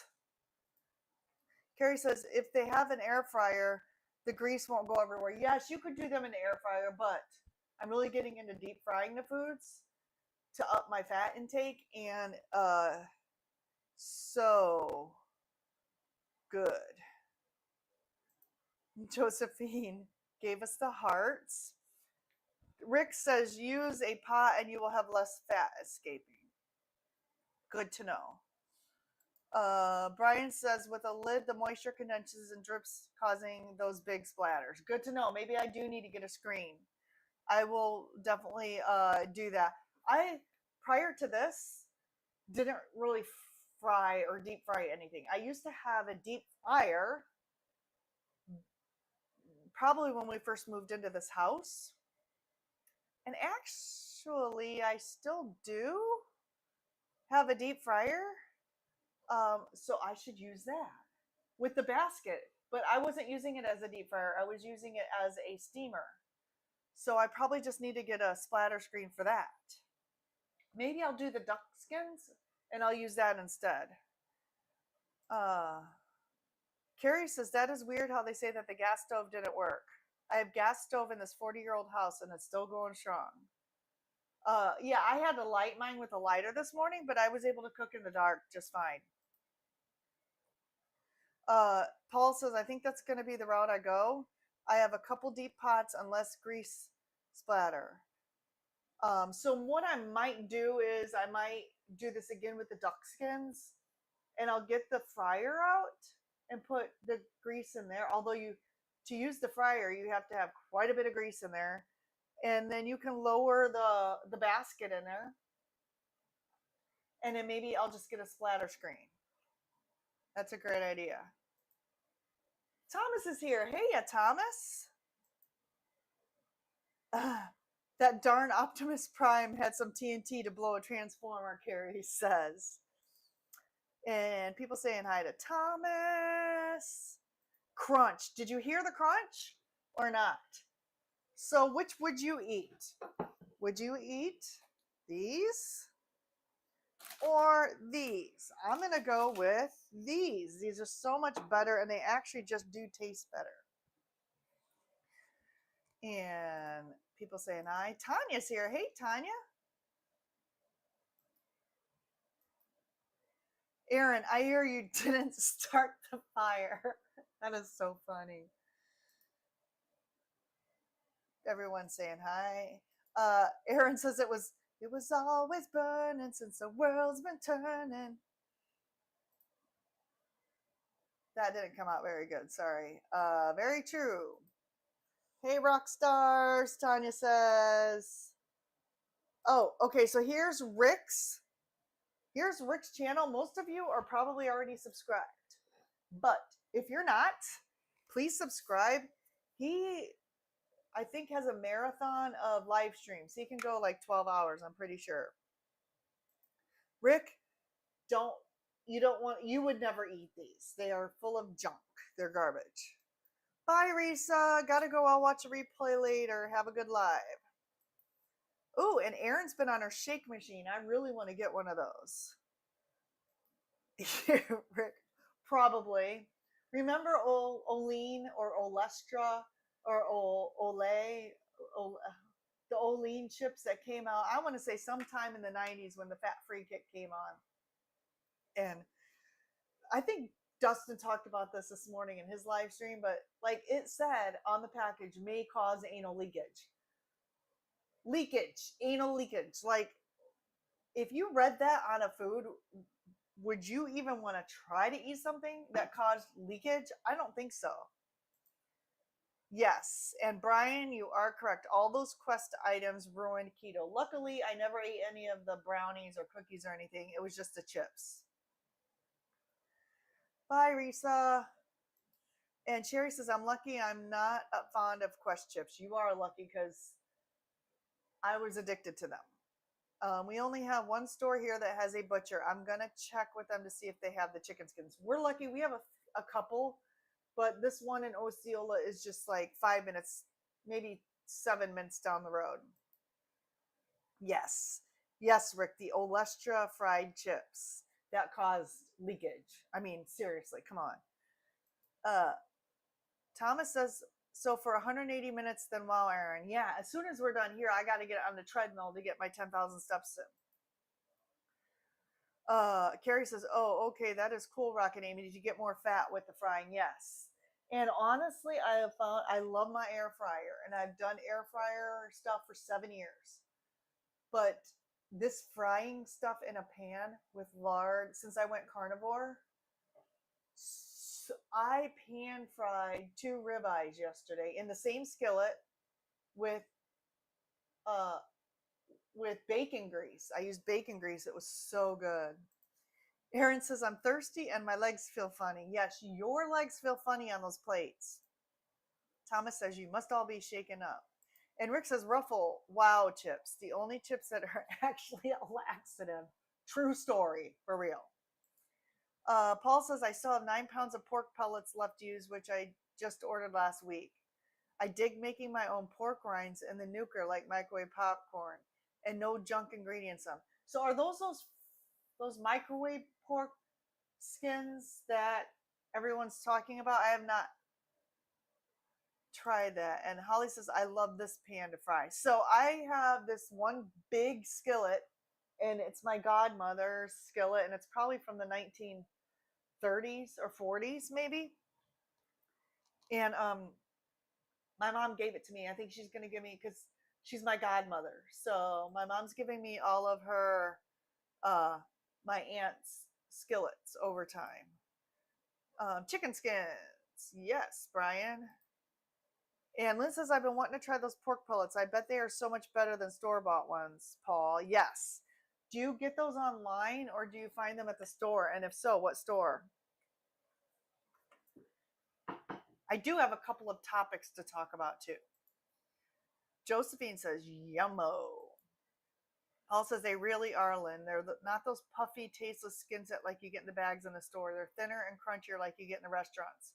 Carrie says if they have an air fryer, the grease won't go everywhere. Yes, you could do them in the air fryer, but I'm really getting into deep frying the foods to up my fat intake, and so good. Josephine gave us the hearts. Rick says use a pot and you will have less fat escaping. Good to know. Brian says with a lid, the moisture condenses and drips, causing those big splatters. Good to know. Maybe I do need to get a screen. I will definitely do that. I, prior to this, didn't really fry or deep fry anything. I used to have a deep fryer probably when we first moved into this house. And actually, I still do have a deep fryer. So I should use that with the basket. But I wasn't using it as a deep fryer. I was using it as a steamer. So I probably just need to get a splatter screen for that. Maybe I'll do the duck skins and I'll use that instead. Carrie says that is weird how they say that the gas stove didn't work. I have gas stove in this 40-year-old house and it's still going strong. Yeah, I had to light mine with a lighter this morning, but I was able to cook in the dark just fine. Paul says, I think that's going to be the route I go. I have a couple deep pots and less grease splatter. So what I might do is I might do this again with the duck skins, and I'll get the fryer out and put the grease in there. Although to use the fryer, you have to have quite a bit of grease in there, and then you can lower the basket in there, and then maybe I'll just get a splatter screen. That's a great idea. Thomas is here. Hey, ya, Thomas. That darn Optimus Prime had some TNT to blow a transformer, Carrie says. And people saying hi to Thomas. Crunch. Did you hear the crunch or not? So, which would you eat? Would you eat these or these? I'm going to go with these. These are so much better, and they actually just do taste better. And people saying hi. Tanya's here. Hey, Tanya. Aaron, I hear you didn't start the fire. That is so funny. Everyone's saying hi. Aaron says it was always burning since the world's been turning. That didn't come out very good. Sorry. Very true. Hey, rock stars, Tanya says. Oh, okay. So here's Rick's. Here's Rick's channel. Most of you are probably already subscribed. But if you're not, please subscribe. He, I think, has a marathon of live streams. He can go like 12 hours, I'm pretty sure. Rick, you would never eat these. They are full of junk. They're garbage. Bye, Risa. Gotta go. I'll watch a replay later. Have a good live. Oh, and Erin's been on her shake machine. I really want to get one of those. Rick, probably. Remember Olean or Olestra or Olay, the Olean chips that came out? I want to say sometime in the 90s when the fat free kick came on. And I think Dustin talked about this morning in his live stream, but like it said on the package, may cause anal leakage. Anal leakage. Like if you read that on a food, would you even want to try to eat something that caused leakage? I don't think so. Yes, and Brian, you are correct. All those Quest items ruined keto. Luckily, I never ate any of the brownies or cookies or anything. It was just the chips. Bye, Risa. And Sherry says, I'm lucky I'm not fond of Quest chips. You are lucky because I was addicted to them. We only have one store here that has a butcher. I'm going to check with them to see if they have the chicken skins. We're lucky. We have a couple, but this one in Osceola is just like 5 minutes, maybe 7 minutes down the road. Yes. Yes, Rick, the Olestra fried chips that caused leakage. I mean, seriously, come on. Thomas says, so for 180 minutes, then wow, Aaron. Yeah, as soon as we're done here, I got to get on the treadmill to get my 10,000 steps in. Carrie says, oh, okay, that is cool, Rocket Amy. Did you get more fat with the frying? Yes. And honestly, I have found I love my air fryer, and I've done air fryer stuff for 7 years. But this frying stuff in a pan with lard, since I went carnivore, I pan fried 2 ribeyes yesterday in the same skillet with bacon grease. I used bacon grease. It was so good. Aaron says, I'm thirsty and my legs feel funny. Yes, your legs feel funny on those plates. Thomas says, you must all be shaken up. And Rick says, Ruffle, wow chips. The only chips that are actually a laxative. True story, for real. Paul says, I still have 9 pounds of pork pellets left to use, which I just ordered last week. I dig making my own pork rinds in the nuker like microwave popcorn and no junk ingredients on. So are those microwave pork skins that everyone's talking about? I have not. try that. And Holly says, I love this pan to fry. So I have this one big skillet, and it's my godmother's skillet, and it's probably from the 1930s or 40s, maybe. And my mom gave it to me. I think she's going to give me, because she's my godmother. So my mom's giving me all of her, my aunt's skillets over time. Chicken skins. Yes, Brian. And Lynn says, I've been wanting to try those pork pellets. I bet they are so much better than store-bought ones, Paul. Yes. Do you get those online or do you find them at the store? And if so, what store? I do have a couple of topics to talk about too. Josephine says, yummo. Paul says, they really are, Lynn. They're not those puffy, tasteless skins that like you get in the bags in the store. They're thinner and crunchier like you get in the restaurants.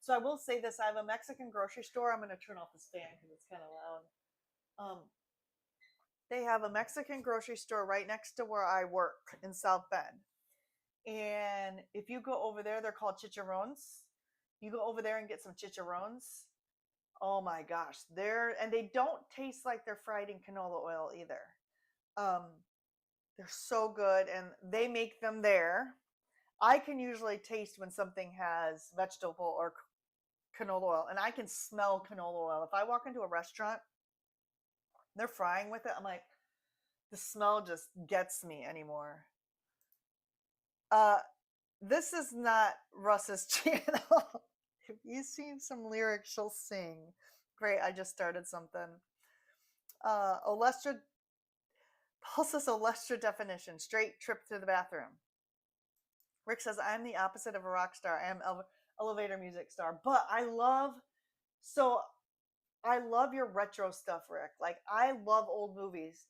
So I will say this. I have a Mexican grocery store. I'm going to turn off this fan because it's kind of loud. They have a Mexican grocery store right next to where I work in South Bend. And if you go over there, they're called chicharrones. You go over there and get some chicharrones. Oh my gosh. And they don't taste like they're fried in canola oil either. They're so good, and they make them there. I can usually taste when something has vegetable or canola oil, and I can smell canola oil. If I walk into a restaurant, they're frying with it, I'm like, the smell just gets me anymore. This is not Russ's channel. If you've seen some lyrics she'll sing. Great, I just started something. Olestra, Paul says Olestra definition, straight trip to the bathroom. Rick says, I'm the opposite of a rock star. I am elevator music star. But I love your retro stuff, Rick. Like, I love old movies.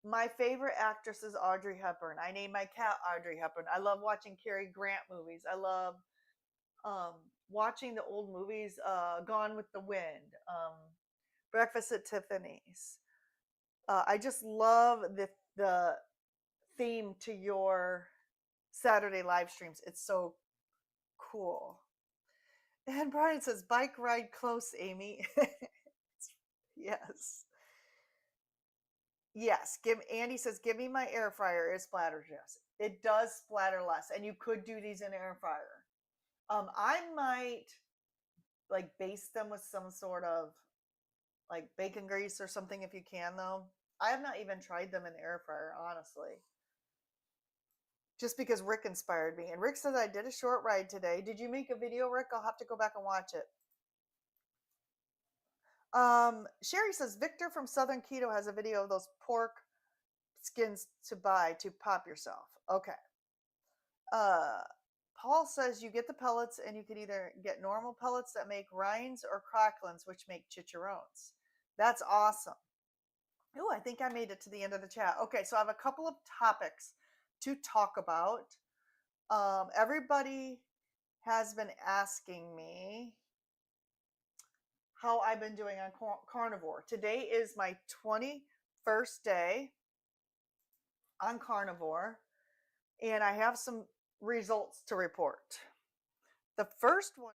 My favorite actress is Audrey Hepburn. I named my cat Audrey Hepburn. I love watching Cary Grant movies. I love watching the old movies, Gone with the Wind, Breakfast at Tiffany's. I just love the theme to your Saturday live streams. It's so cool. And Brian says, bike ride close, Amy. Yes. Yes. Andy says, give me my air fryer. It splatters. Yes. It does splatter less. And you could do these in air fryer. I might like baste them with some sort of like bacon grease or something if you can, though. I have not even tried them in air fryer, honestly. Just because Rick inspired me. And Rick says, I did a short ride today. Did you make a video, Rick? I'll have to go back and watch it. Sherry says, Victor from Southern Keto has a video of those pork skins to buy to pop yourself. Okay. Paul says you get the pellets and you can either get normal pellets that make rinds or cracklins, which make chicharrones. That's awesome. Oh, I think I made it to the end of the chat. Okay, so I have a couple of topics to talk about. Everybody has been asking me how I've been doing on carnivore. Today is my 21st day on carnivore, and I have some results to report. The first one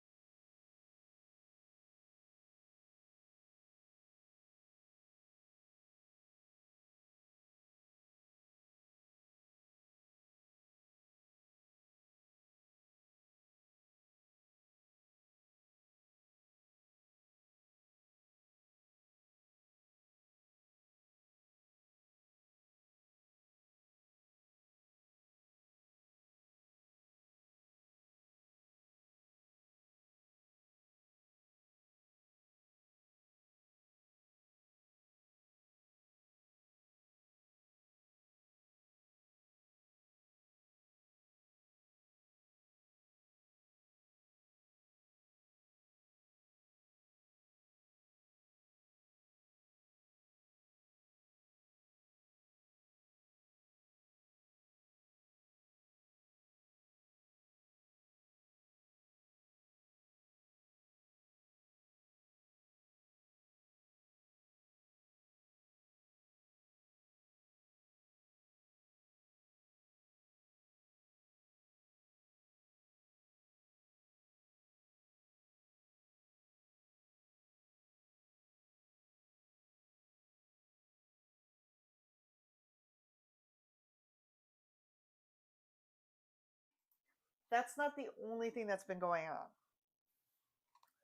That's not the only thing that's been going on.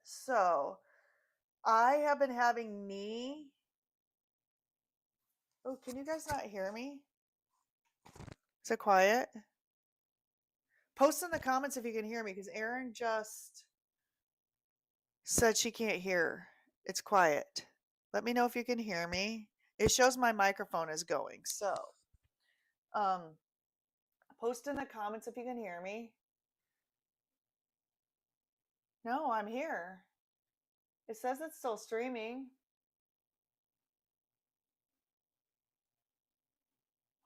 So I have been having knee. Oh, can you guys not hear me? Is it quiet? Post in the comments if you can hear me, because Erin just said she can't hear. It's quiet. Let me know if you can hear me. It shows my microphone is going. So, um, post in the comments if you can hear me. No, I'm here. It says it's still streaming.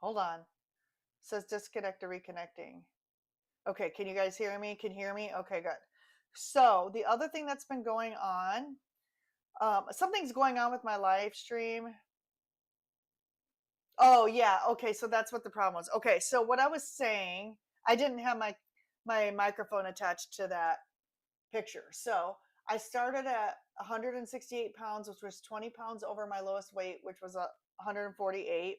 Hold on. It says disconnect to reconnecting. Okay, can you guys hear me? Can you hear me? Okay, good. So the other thing that's been going on, something's going on with my live stream. Oh yeah, okay, so that's what the problem was. Okay, so what I was saying, I didn't have my microphone attached to that picture. So I started at 168 pounds, which was 20 pounds over my lowest weight, which was 148.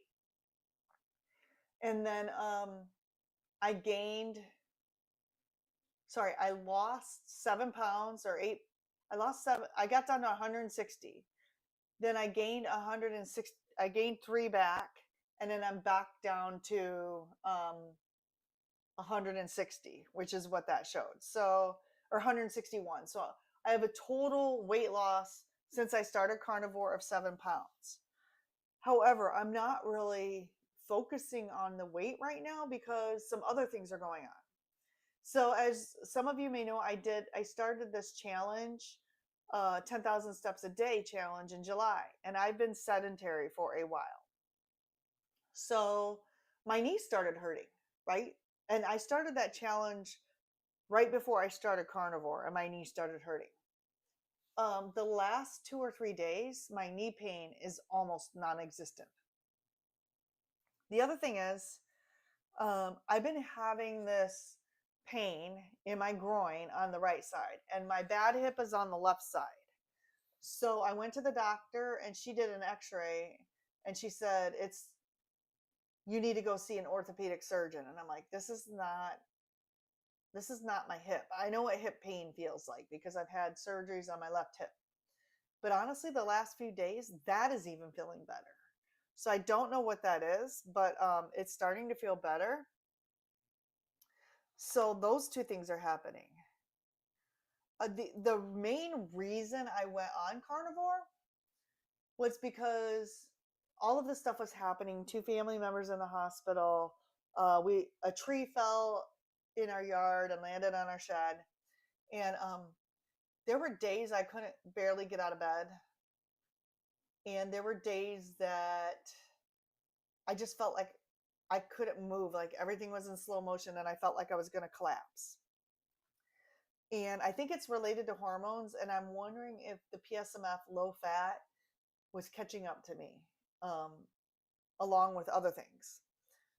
And then I gained, sorry, I lost 7 pounds or eight. I lost seven. I got down to 160. Then I gained 106. I gained three back, and then I'm back down to 160, which is what that showed. So, or 161. So I have a total weight loss since I started carnivore of 7 pounds. However, I'm not really focusing on the weight right now because some other things are going on. So as some of you may know, I started this challenge, 10,000 steps a day challenge in July, and I've been sedentary for a while. So my knee started hurting, right? And I started that challenge right before I started carnivore, and my knee started hurting. The last 2 or 3 days, my knee pain is almost non-existent. The other thing is, I've been having this pain in my groin on the right side, and my bad hip is on the left side. So I went to the doctor, and she did an X-ray, and she said you need to go see an orthopedic surgeon. And I'm like, this is not my hip. I know what hip pain feels like because I've had surgeries on my left hip. But honestly, the last few days, that is even feeling better. So I don't know what that is, but it's starting to feel better. So those two things are happening. The main reason I went on carnivore was because all of this stuff was happening. Two family members in the hospital. A tree fell in our yard and landed on our shed, and there were days I couldn't barely get out of bed, and there were days that I just felt like I couldn't move, like everything was in slow motion, and I felt like I was going to collapse. And I think it's related to hormones, and I'm wondering if the PSMF low fat was catching up to me, um, along with other things.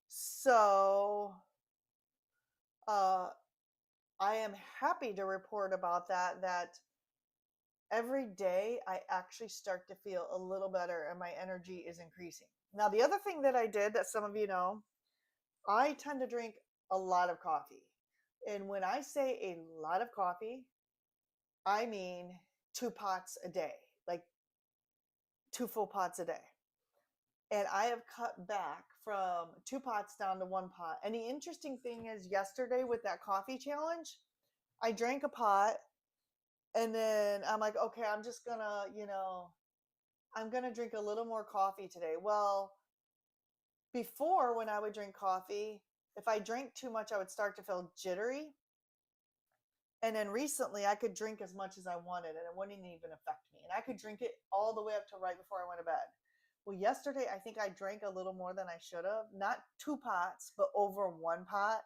So uh, I am happy to report about that every day I actually start to feel a little better and my energy is increasing. Now, the other thing that I did that some of you know, I tend to drink a lot of coffee. And when I say a lot of coffee, I mean 2 pots a day, like 2 full pots a day. And I have cut back from 2 pots down to 1 pot. And the interesting thing is, yesterday with that coffee challenge, I drank a pot and then I'm like, okay, I'm just gonna, I'm gonna drink a little more coffee today. Well, before, when I would drink coffee, if I drank too much, I would start to feel jittery. And then recently, I could drink as much as I wanted, and it wouldn't even affect me. And I could drink it all the way up to right before I went to bed. Well, yesterday, I think I drank a little more than I should have. Not 2 pots, but over 1 pot.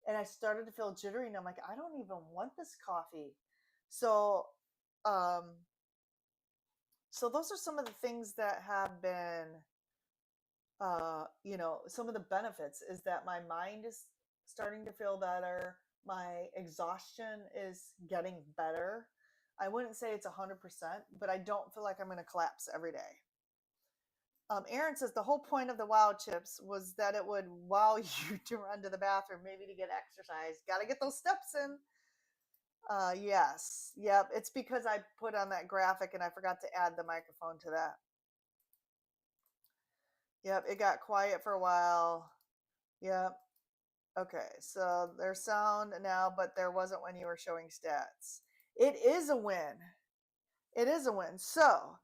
And I started to feel jittery, and I'm like, I don't even want this coffee. So, um, so those are some of the things that have been, some of the benefits is that my mind is starting to feel better. My exhaustion is getting better. I wouldn't say it's 100%, but I don't feel like I'm going to collapse every day. Aaron says the whole point of the wow chips was that it would wow you to run to the bathroom, maybe to get exercise. Got to get those steps in. Yes. Yep. It's because I put on that graphic and I forgot to add the microphone to that. Yep. It got quiet for a while. Yep. Okay. So there's sound now, but there wasn't when you were showing stats. It is a win. It is a win. So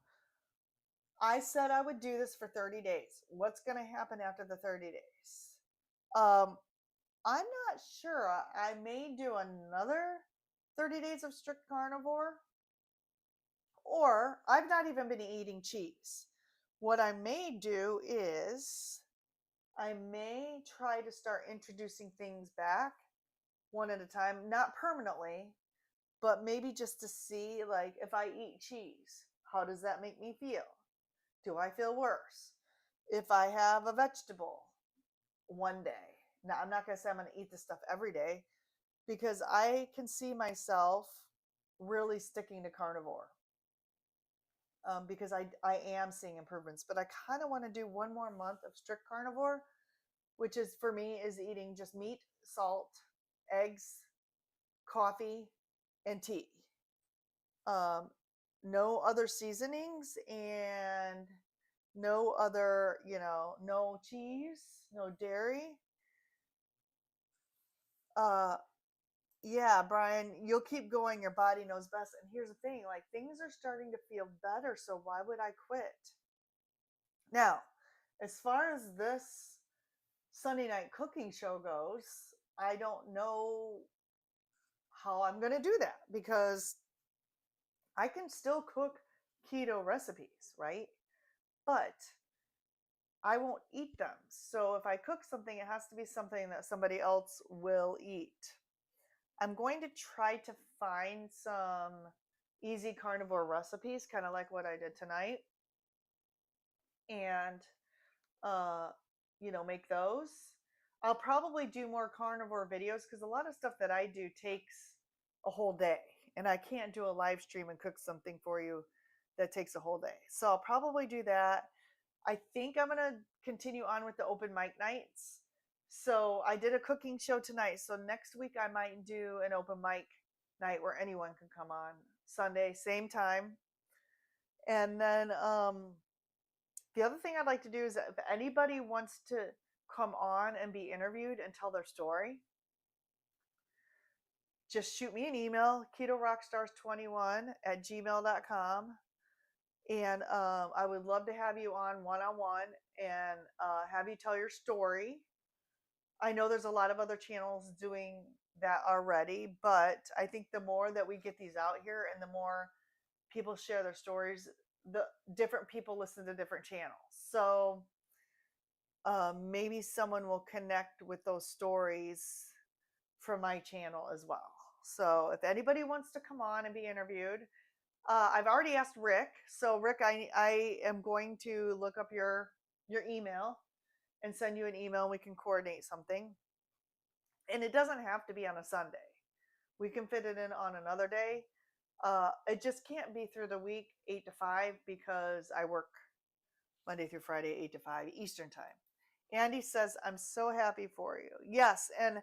I said I would do this for 30 days. What's going to happen after the 30 days? Um, I'm not sure. I may do another 30 days of strict carnivore, or I've not even been eating cheese. What I may do is I may try to start introducing things back one at a time, not permanently, but maybe just to see, like, if I eat cheese, how does that make me feel? Do I feel worse? If I have a vegetable one day, now I'm not going to say I'm going to eat this stuff every day, because I can see myself really sticking to carnivore, because I am seeing improvements. But I kind of want to do one more month of strict carnivore, which is for me is eating just meat, salt, eggs, coffee, and tea. Um, no other seasonings and no other, no cheese, no dairy. Uh, Yeah, Brian, you'll keep going. Your body knows best. And here's the thing, like, things are starting to feel better. So why would I quit? Now, as far as this Sunday night cooking show goes, I don't know how I'm going to do that, because I can still cook keto recipes, right? But I won't eat them. So if I cook something, it has to be something that somebody else will eat. I'm going to try to find some easy carnivore recipes, kind of like what I did tonight, and uh, make those. I'll probably do more carnivore videos, because a lot of stuff that I do takes a whole day, and I can't do a live stream and cook something for you that takes a whole day. So I'll probably do that. I think I'm going to continue on with the open mic nights. So I did a cooking show tonight. So next week I might do an open mic night where anyone can come on. Sunday, same time. And then the other thing I'd like to do is, if anybody wants to come on and be interviewed and tell their story, just shoot me an email, ketorockstars21@gmail.com. And I would love to have you on one-on-one and have you tell your story. I know there's a lot of other channels doing that already, but I think the more that we get these out here and the more people share their stories, the different people listen to different channels. So maybe someone will connect with those stories from my channel as well. So if anybody wants to come on and be interviewed, I've already asked Rick. So Rick, I am going to look up your email and send you an email, and we can coordinate something. And it doesn't have to be on a Sunday. We can fit it in on another day. It just can't be through the week 8 to 5, because I work Monday through Friday 8 to 5 Eastern time. Andy says, I'm so happy for you. Yes, and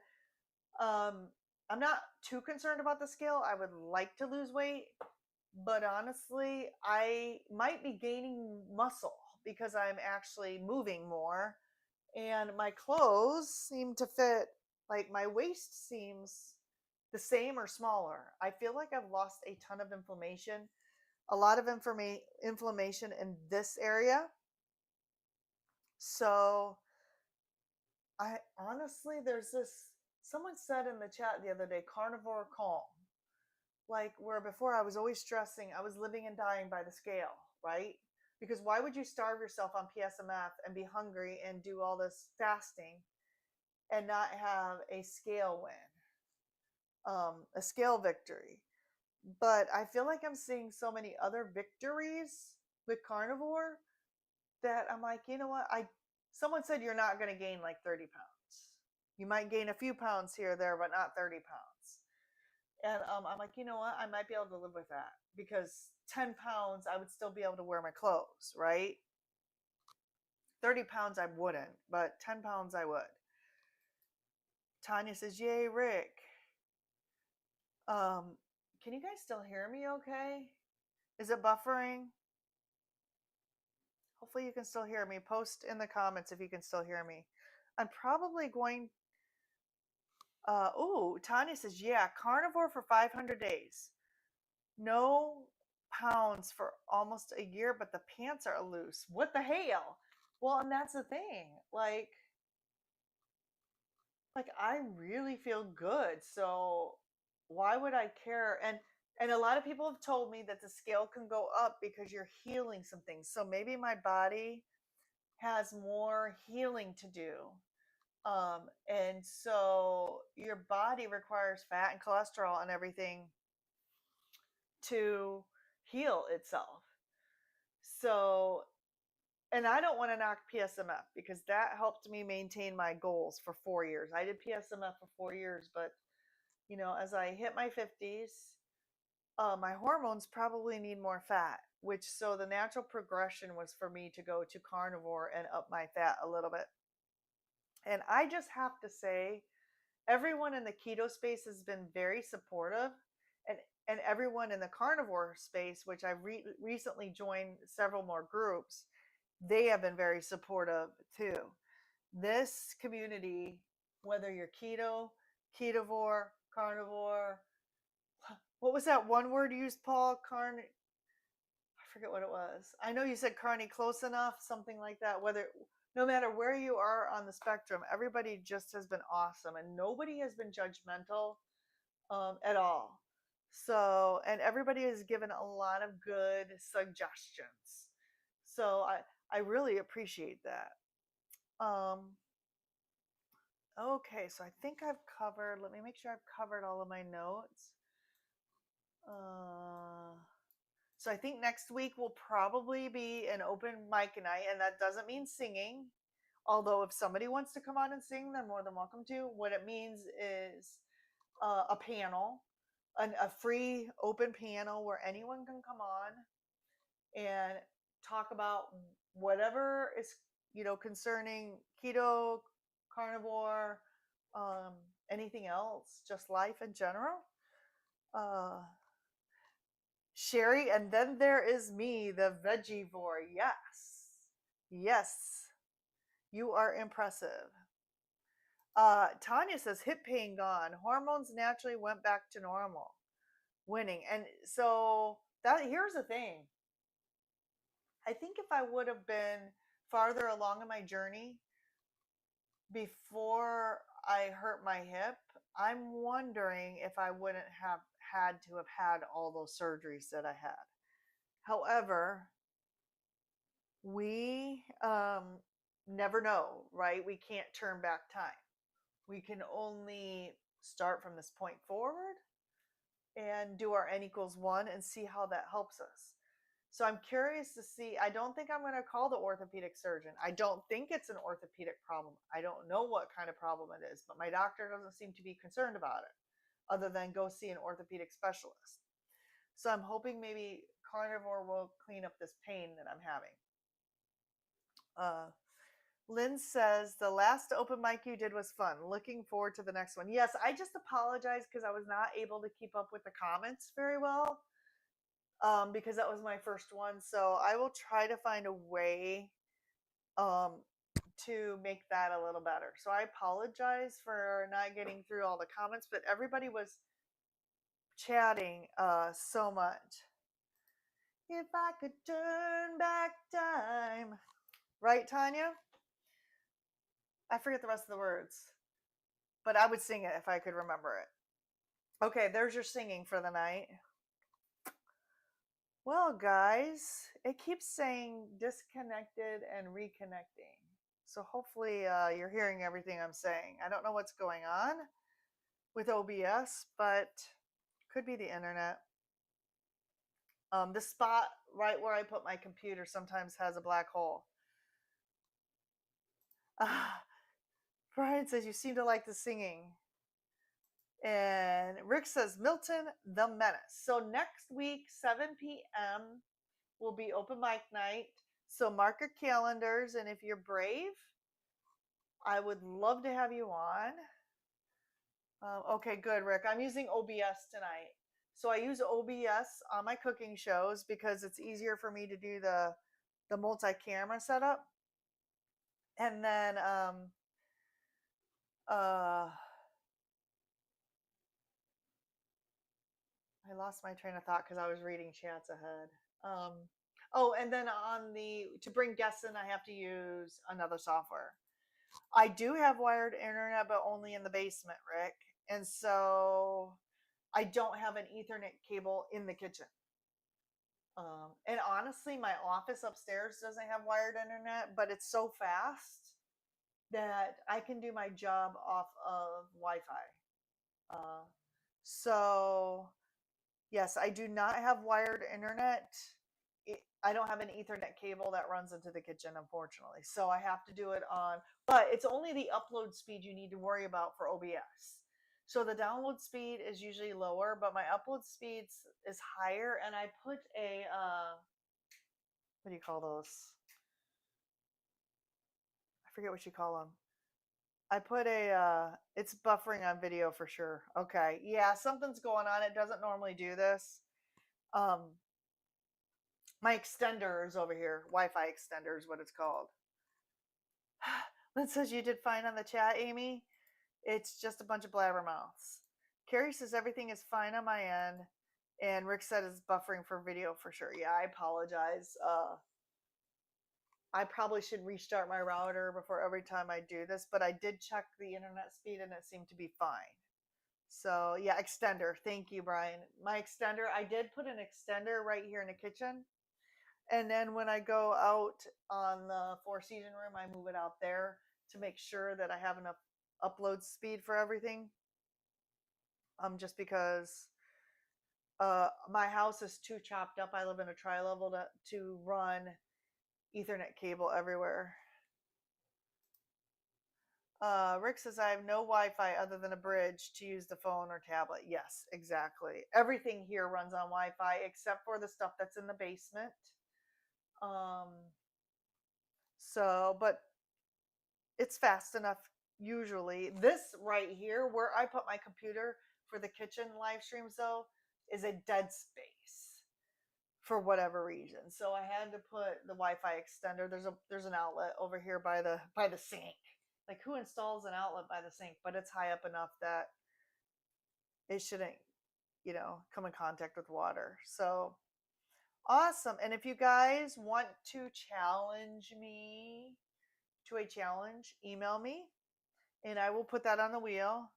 I'm not too concerned about the scale. I would like to lose weight, but honestly, I might be gaining muscle because I'm actually moving more, and my clothes seem to fit. Like, my waist seems the same or smaller. I feel like I've lost a ton of inflammation, a lot of inflammation in this area. So I honestly, there's this, someone said in the chat the other day, carnivore calm. Like, where before I was always stressing, I was living and dying by the scale, right? Because why would you starve yourself on PSMF and be hungry and do all this fasting and not have a scale win, a scale victory? But I feel like I'm seeing so many other victories with carnivore that I'm like, you know what? Someone said you're not going to gain like 30 pounds. You might gain a few pounds here or there, but not 30 pounds. And I'm like, you know what? I might be able to live with that, because 10 pounds, I would still be able to wear my clothes, right? 30 pounds I wouldn't, but 10 pounds I would. Tanya says, yay, Rick. Can you guys still hear me okay? Is it buffering? Hopefully you can still hear me. Post in the comments if you can still hear me. I'm probably going. Tanya says, yeah, carnivore for 500 days. No pounds for almost a year, but the pants are loose. What the hell? Well, and that's the thing. Like I really feel good. So why would I care? And a lot of people have told me that the scale can go up because you're healing some things. So maybe my body has more healing to do. And so your body requires fat and cholesterol and everything to heal itself. So, and I don't want to knock PSMF because that helped me maintain my goals for 4 years. I did PSMF for 4 years, but as I hit my 50s, my hormones probably need more fat, which so the natural progression was for me to go to carnivore and up my fat a little bit. And I just have to say, everyone in the keto space has been very supportive, and everyone in the carnivore space, which I recently joined several more groups, they have been very supportive too. This community, whether you're keto, ketovore, carnivore, what was that one word you used, Paul? I forget what it was. I know you said carny close enough, something like that. No matter where you are on the spectrum, everybody just has been awesome, and nobody has been judgmental at all. So, and everybody has given a lot of good suggestions. So I really appreciate that. Okay, so I think I've covered, let me make sure I've covered all of my notes. So I think next week will probably be an open mic night, and that doesn't mean singing. Although if somebody wants to come on and sing, they're more than welcome to. What it means is a panel, a free open panel where anyone can come on and talk about whatever is concerning keto, carnivore, anything else, just life in general. Sherry, and then there is me, the vegivore. Yes, you are impressive. Tanya says hip pain gone, hormones naturally went back to normal, winning. And so here's the thing. I think if I would have been farther along in my journey before I hurt my hip, I'm wondering if I wouldn't have had to have had all those surgeries that I had. However, we never know, right? We can't turn back time. We can only start from this point forward and do our N=1 and see how that helps us. So I'm curious to see. I don't think I'm going to call the orthopedic surgeon. I don't think it's an orthopedic problem. I don't know what kind of problem it is, but my doctor doesn't seem to be concerned about it other than go see an orthopedic specialist. So I'm hoping maybe carnivore will clean up this pain that I'm having. Lynn says, the last open mic you did was fun. Looking forward to the next one. Yes, I just apologize because I was not able to keep up with the comments very well because that was my first one. So I will try to find a way to make that a little better. So I apologize for not getting through all the comments, but everybody was chatting so much. If I could turn back time. Right, Tanya? I forget the rest of the words, but I would sing it if I could remember it. Okay, there's your singing for the night. Well, guys, it keeps saying disconnected and reconnecting. So hopefully you're hearing everything I'm saying. I don't know what's going on with OBS, but could be the internet. The spot right where I put my computer sometimes has a black hole. Brian says, you seem to like the singing. And Rick says, Milton the Menace. So next week, 7 p.m. will be open mic night. So mark your calendars, and if you're brave, I would love to have you on. Okay, good, Rick. I'm using OBS tonight. So I use OBS on my cooking shows because it's easier for me to do the multi-camera setup. And then uh I lost my train of thought because I was reading chats ahead. Um oh, and then to bring guests in, I have to use another software. I do have wired internet, but only in the basement, Rick. And so I don't have an Ethernet cable in the kitchen. And honestly, my office upstairs doesn't have wired internet, but it's so fast that I can do my job off of Wi-Fi. Uh, so yes, I do not have wired internet. I don't have an Ethernet cable that runs into the kitchen, unfortunately. So I have to do it on, but it's only the upload speed you need to worry about for OBS. So the download speed is usually lower, but my upload speed is higher. And I put what do you call those? I forget what you call them. I put it's buffering on video for sure. Okay. Yeah, something's going on. It doesn't normally do this. Um, my extender is over here. Wi-Fi extender is what it's called. Lynn says you did fine on the chat, Amy. It's just a bunch of blabbermouths. Carrie says everything is fine on my end. And Rick said it's buffering for video for sure. Yeah, I apologize. I probably should restart my router before every time I do this, but I did check the internet speed and it seemed to be fine. So yeah, extender. Thank you, Brian. My extender, I did put an extender right here in the kitchen. And then when I go out on the Four Season room, I move it out there to make sure that I have enough upload speed for everything. Just because my house is too chopped up. I live in a tri-level to run Ethernet cable everywhere. Rick says I have no Wi-Fi other than a bridge to use the phone or tablet. Yes, exactly. Everything here runs on Wi-Fi except for the stuff that's in the basement. But it's fast enough usually. This right here, where I put my computer for the kitchen live streams, though, is a dead space for whatever reason. So I had to put the Wi-Fi extender. There's an outlet over here by the sink. Like, who installs an outlet by the sink? But it's high up enough that it shouldn't, come in contact with water. So awesome. And if you guys want to challenge me to a challenge, email me and I will put that on the wheel.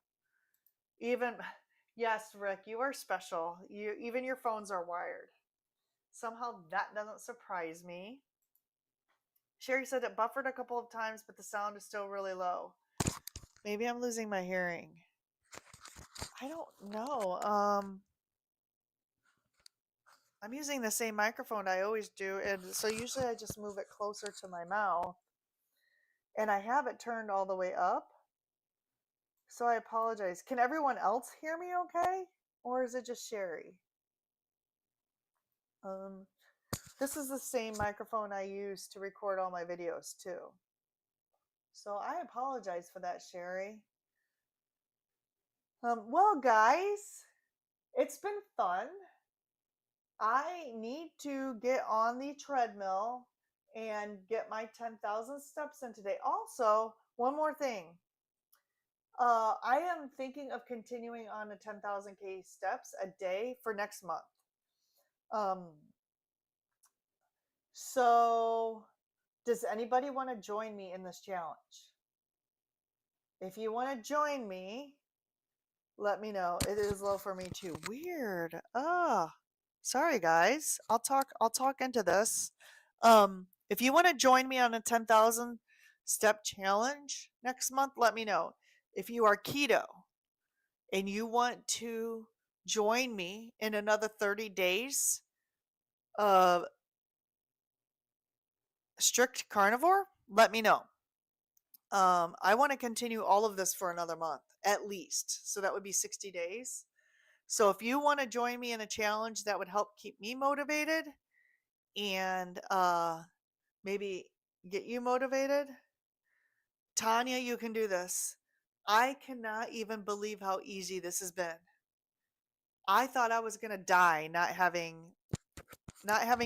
Yes, Rick, you are special. Even your phones are wired. Somehow that doesn't surprise me. Sherry said it buffered a couple of times, but the sound is still really low. Maybe I'm losing my hearing. I don't know. I'm using the same microphone I always do, and so usually I just move it closer to my mouth. And I have it turned all the way up. So I apologize. Can everyone else hear me okay? Or is it just Sherry? This is the same microphone I use to record all my videos too. So I apologize for that, Sherry. Well, guys, it's been fun. I need to get on the treadmill and get my 10,000 steps in today. Also, one more thing. I am thinking of continuing on a 10,000 steps a day for next month. So does anybody want to join me in this challenge? If you want to join me, let me know. It is low for me too. Weird. Sorry guys. I'll talk into this. If you want to join me on a 10,000 step challenge next month, let me know. If you are keto and you want to join me in another 30 days of strict carnivore, let me know. I want to continue all of this for another month at least. So that would be 60 days. So if you want to join me in a challenge, that would help keep me motivated. And maybe get you motivated. Tanya, you can do this. I cannot even believe how easy this has been. I thought I was going to die not having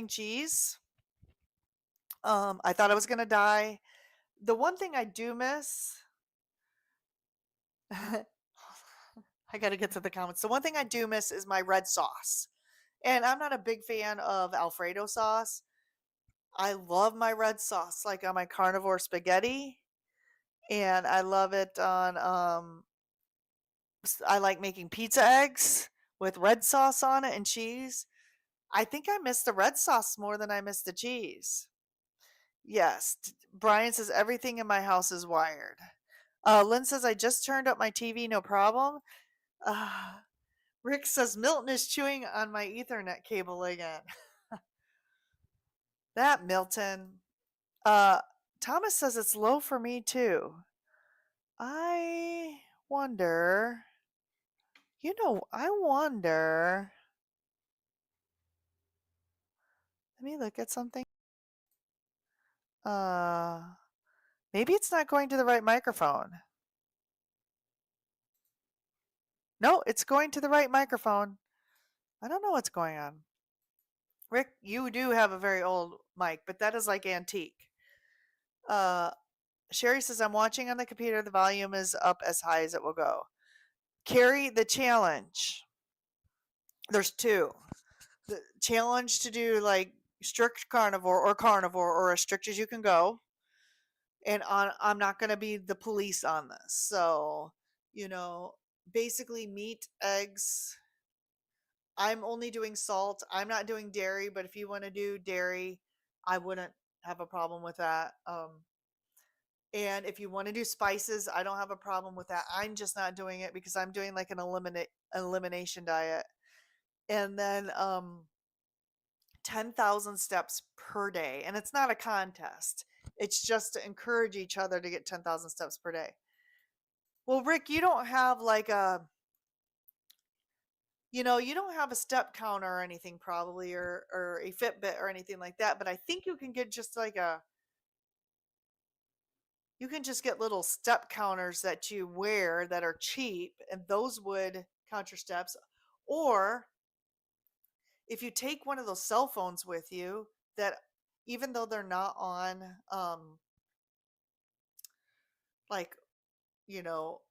cheese. I thought I was going to die. The one thing I do miss I got to get to the comments. The one thing I do miss is my red sauce. And I'm not a big fan of Alfredo sauce. I love my red sauce, like on my carnivore spaghetti. And I love it on, I like making pizza eggs with red sauce on it and cheese. I think I miss the red sauce more than I miss the cheese. Yes. Brian says everything in my house is wired. Lynn says I just turned up my TV, no problem. Uh, Rick says Milton is chewing on my Ethernet cable again. That Milton. Uh, Thomas says it's low for me too. I wonder. I wonder. Let me look at something. Uh, Maybe it's not going to the right microphone. No, it's going to the right microphone. I don't know what's going on. Rick, you do have a very old mic, but that is like antique. Sherry says, I'm watching on the computer. The volume is up as high as it will go. Carry the challenge. There's two. The challenge to do like strict carnivore or as strict as you can go. And I'm not going to be the police on this. So, basically meat, eggs. I'm only doing salt. I'm not doing dairy, but if you want to do dairy, I wouldn't have a problem with that. And if you want to do spices, I don't have a problem with that. I'm just not doing it because I'm doing like an elimination diet. And then 10,000 steps per day. And it's not a contest. It's just to encourage each other to get 10,000 steps per day. Well, Rick, you don't have like you don't have a step counter or anything probably or a Fitbit or anything like that, but I think you can get just like you can just get little step counters that you wear that are cheap, and those would count your steps. Or if you take one of those cell phones with you that even though they're not on like you know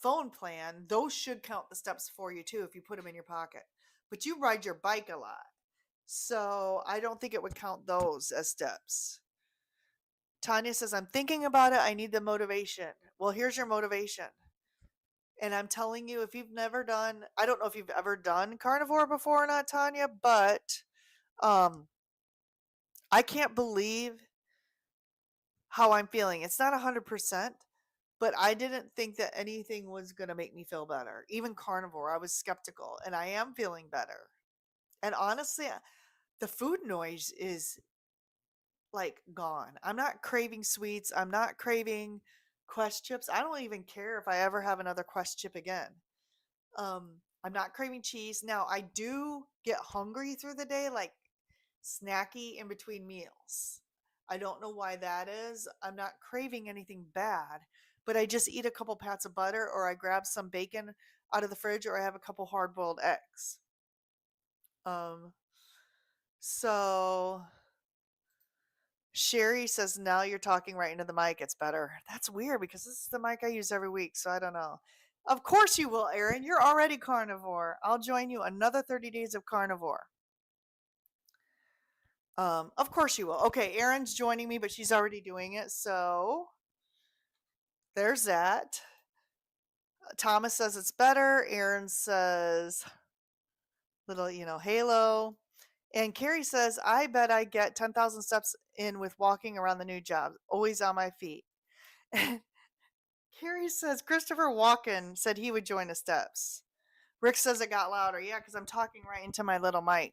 phone plan, those should count the steps for you too if you put them in your pocket. But you ride your bike a lot, so I don't think it would count those as steps. Tanya says, I'm thinking about it. I need the motivation. Well, here's your motivation. And I'm telling you, if you've never done, I don't know if you've ever done carnivore before or not, Tanya, but I can't believe how I'm feeling. It's not 100%, but I didn't think that anything was going to make me feel better. Even carnivore, I was skeptical, and I am feeling better. And honestly, the food noise is like gone. I'm not craving sweets. I'm not craving Quest chips. I don't even care if I ever have another Quest chip again. I'm not craving cheese. Now, I do get hungry through the day, like snacky in between meals. I don't know why that is. I'm not craving anything bad, but I just eat a couple pats of butter or I grab some bacon out of the fridge or I have a couple hard boiled eggs. Um, so Sherry says, now you're talking right into the mic. It's better. That's weird because this is the mic I use every week. So I don't know. Of course you will, Erin. You're already carnivore. I'll join you another 30 days of carnivore. Of course you will. Okay, Erin's joining me, but she's already doing it. So there's that. Thomas says it's better. Erin says little, halo. And Carrie says, I bet I get 10,000 steps in with walking around the new job, always on my feet. Carrie says, Christopher Walken said he would join the steps. Rick says it got louder. Yeah, because I'm talking right into my little mic.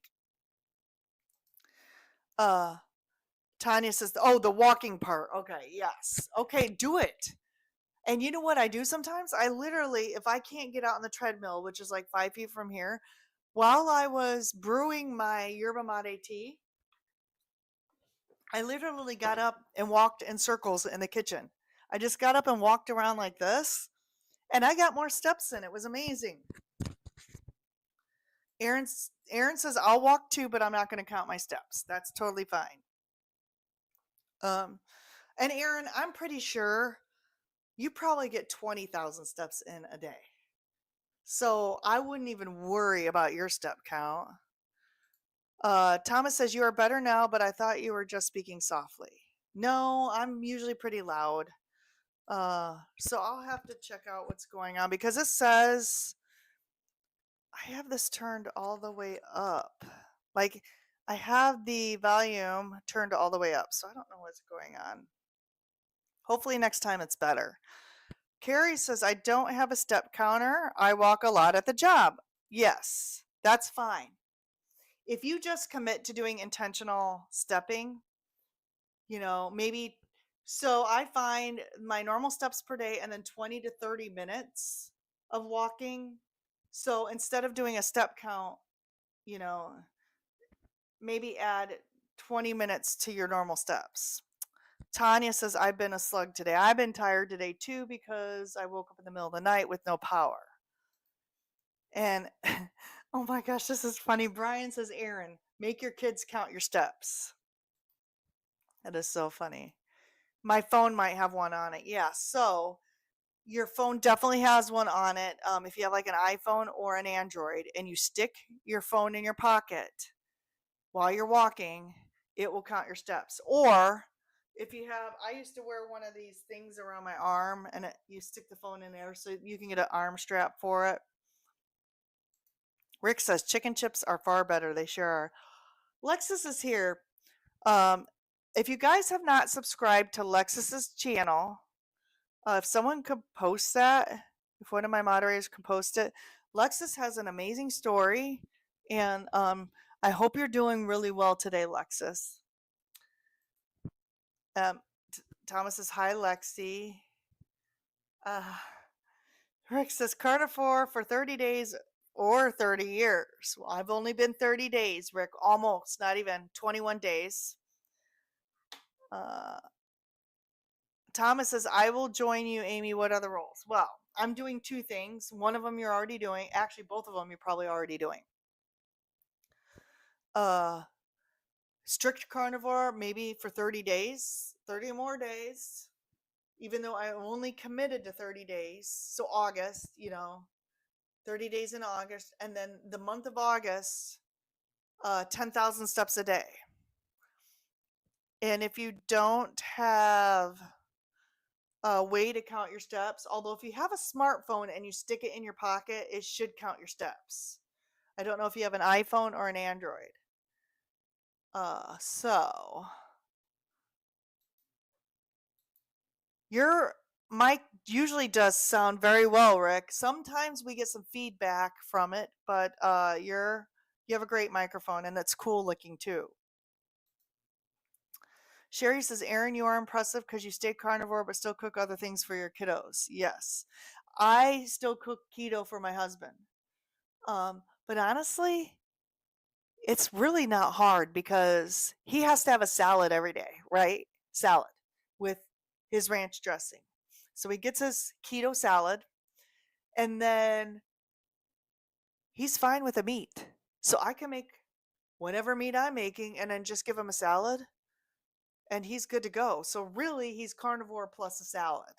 Tanya says, oh, the walking part. Okay, yes. Okay, do it. And you know what I do sometimes? I literally, if I can't get out on the treadmill, which is like 5 feet from here, while I was brewing my yerba mate tea, I literally got up and walked in circles in the kitchen. I just got up and walked around like this, and I got more steps in. It was amazing. Aaron says I'll walk too, but I'm not going to count my steps. That's totally fine. And Aaron, I'm pretty sure you probably get 20,000 steps in a day. So I wouldn't even worry about your step count. Thomas says you are better now, but I thought you were just speaking softly. No, I'm usually pretty loud. So I'll have to check out what's going on because it says I have this turned all the way up. Like I have the volume turned all the way up, so I don't know what's going on. Hopefully next time it's better. Carrie says, I don't have a step counter. I walk a lot at the job. Yes, that's fine. If you just commit to doing intentional stepping, maybe. So I find my normal steps per day and then 20 to 30 minutes of walking. So instead of doing a step count, maybe add 20 minutes to your normal steps. Tanya says, I've been a slug today. I've been tired today too because I woke up in the middle of the night with no power. And oh my gosh, this is funny. Brian says, Aaron, make your kids count your steps. That is so funny. My phone might have one on it. Yeah. So your phone definitely has one on it. If you have like an iPhone or an Android and you stick your phone in your pocket while you're walking, it will count your steps. Or if you have, I used to wear one of these things around my arm and you stick the phone in there so you can get an arm strap for it. Rick says chicken chips are far better. They sure are. Lexus is here. If you guys have not subscribed to Lexus's channel, if someone could post that, if one of my moderators can post it, Lexus has an amazing story, and I hope you're doing really well today, Lexus. Thomas says, hi, Lexi. Rick says, carnivore for 30 days or 30 years. Well, I've only been 30 days, Rick, almost, not even 21 days. Thomas says, I will join you, Amy. What other roles? Well, I'm doing two things. One of them you're already doing. Actually, both of them you're probably already doing. Strict carnivore, maybe for 30 days, 30 more days, even though I only committed to 30 days. So August, 30 days in August. And then the month of August, 10,000 steps a day. And if you don't have a way to count your steps, although if you have a smartphone and you stick it in your pocket, it should count your steps. I don't know if you have an iPhone or an Android. So your mic usually does sound very well, Rick. Sometimes we get some feedback from it, but you have a great microphone and it's cool looking too. Sherry says, Aaron, you are impressive because you stay carnivore but still cook other things for your kiddos. Yes. I still cook keto for my husband. But honestly, it's really not hard because he has to have a salad every day, right? Salad with his ranch dressing. So he gets his keto salad and then he's fine with the meat. So I can make whatever meat I'm making and then just give him a salad and he's good to go. So really, he's carnivore plus a salad.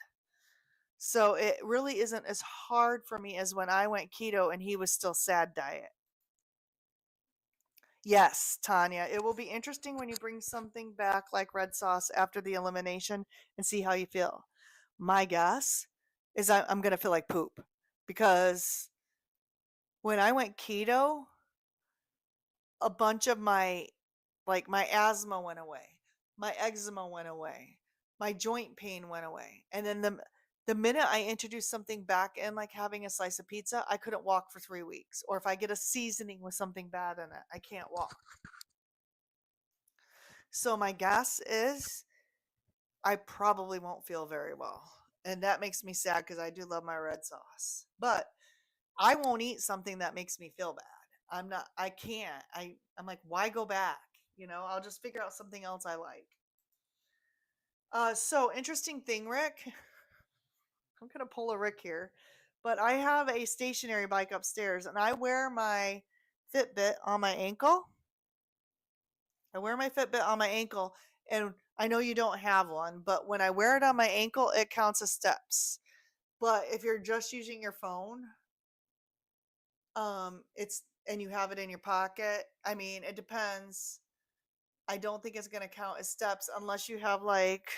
So it really isn't as hard for me as when I went keto and he was still sad diet. Yes, Tanya, it will be interesting when you bring something back like red sauce after the elimination and see how you feel. My guess is I'm going to feel like poop because when I went keto, a bunch of my asthma went away. My eczema went away. My joint pain went away. And then the minute I introduced something back in, like having a slice of pizza, I couldn't walk for 3 weeks. Or if I get a seasoning with something bad in it, I can't walk. So my guess is I probably won't feel very well. And that makes me sad because I do love my red sauce. But I won't eat something that makes me feel bad. I can't. I'm like, why go back? I'll just figure out something else I like. So interesting thing, Rick. I'm gonna pull a Rick here, but I have a stationary bike upstairs, and I wear my Fitbit on my ankle. I wear my Fitbit on my ankle, and I know you don't have one, but when I wear it on my ankle, it counts as steps. But if you're just using your phone, it's and you have it in your pocket, I mean, it depends. I don't think it's gonna count as steps unless you have like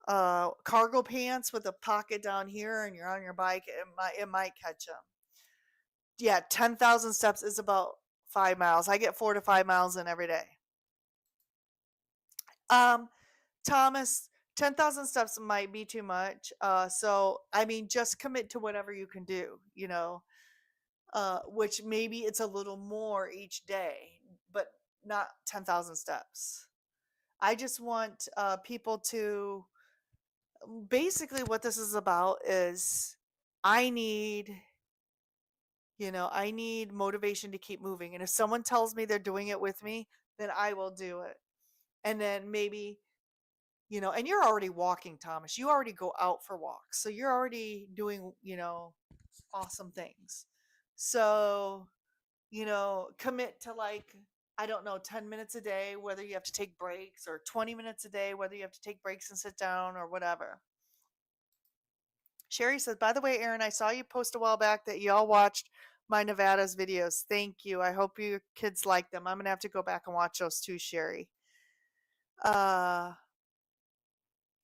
cargo pants with a pocket down here and you're on your bike. It might catch them. Yeah, 10,000 steps is about 5 miles. I get 4 to 5 miles in every day. Um, Thomas, 10,000 steps might be too much. So I mean, just commit to whatever you can do. Which maybe it's a little more each day, but not 10,000 steps. I just want people to basically what this is about is I need, I need motivation to keep moving. And if someone tells me they're doing it with me, then I will do it. And then maybe, and you're already walking, Thomas. You already go out for walks. So you're already doing, awesome things. So, commit to like, I don't know, 10 minutes a day, whether you have to take breaks, or 20 minutes a day, whether you have to take breaks and sit down or whatever. Sherry says, by the way, Aaron, I saw you post a while back that y'all watched my Nevada's videos. Thank you. I hope your kids like them. I'm going to have to go back and watch those too, Sherry. Uh,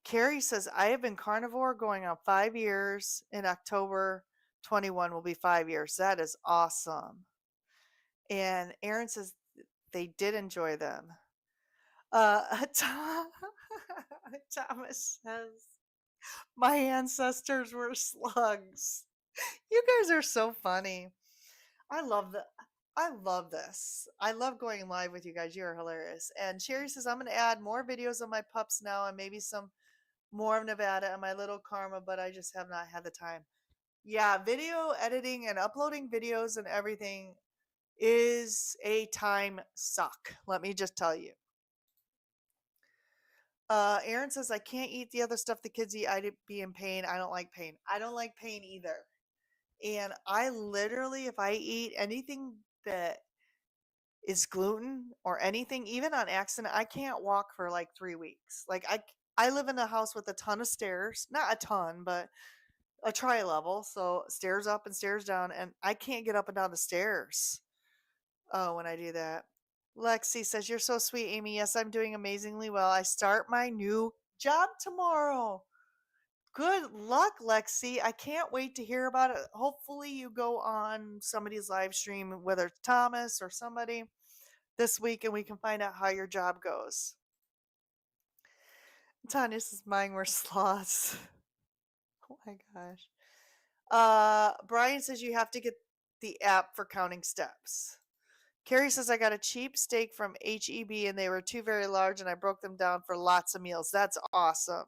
Carrie says, I have been carnivore going on 5 years. In October 21 will be 5 years. That is awesome. And Aaron says they did enjoy them. Thomas says, my ancestors were slugs. You guys are so funny. I love the I love this. I love going live with you guys. You're hilarious. And Sherry says, I'm going to add more videos of my pups now and maybe some more of Nevada and my little Karma, but I just have not had the time. Yeah, video editing and uploading videos and everything is a time suck. Let me just tell you. Aaron says, I can't eat the other stuff the kids eat. I'd be in pain. I don't like pain. I don't like pain either. And I literally, if I eat anything that is gluten or anything, even on accident, I can't walk for like 3 weeks. Like I live in a house with a ton of stairs, not a ton, but a tri-level, so stairs up and stairs down, and I can't get up and down the stairs. Oh, when I do that. Lexi says, you're so sweet, Amy. Yes, I'm doing amazingly well. I start my new job tomorrow. Good luck, Lexi. I can't wait to hear about it. Hopefully, you go on somebody's live stream, whether it's Thomas or somebody, this week, and we can find out how your job goes. Tanya says, mine were sloths. Oh my gosh. Brian says, you have to get the app for counting steps. Carrie says, I got a cheap steak from HEB and they were too very large and I broke them down for lots of meals. That's awesome.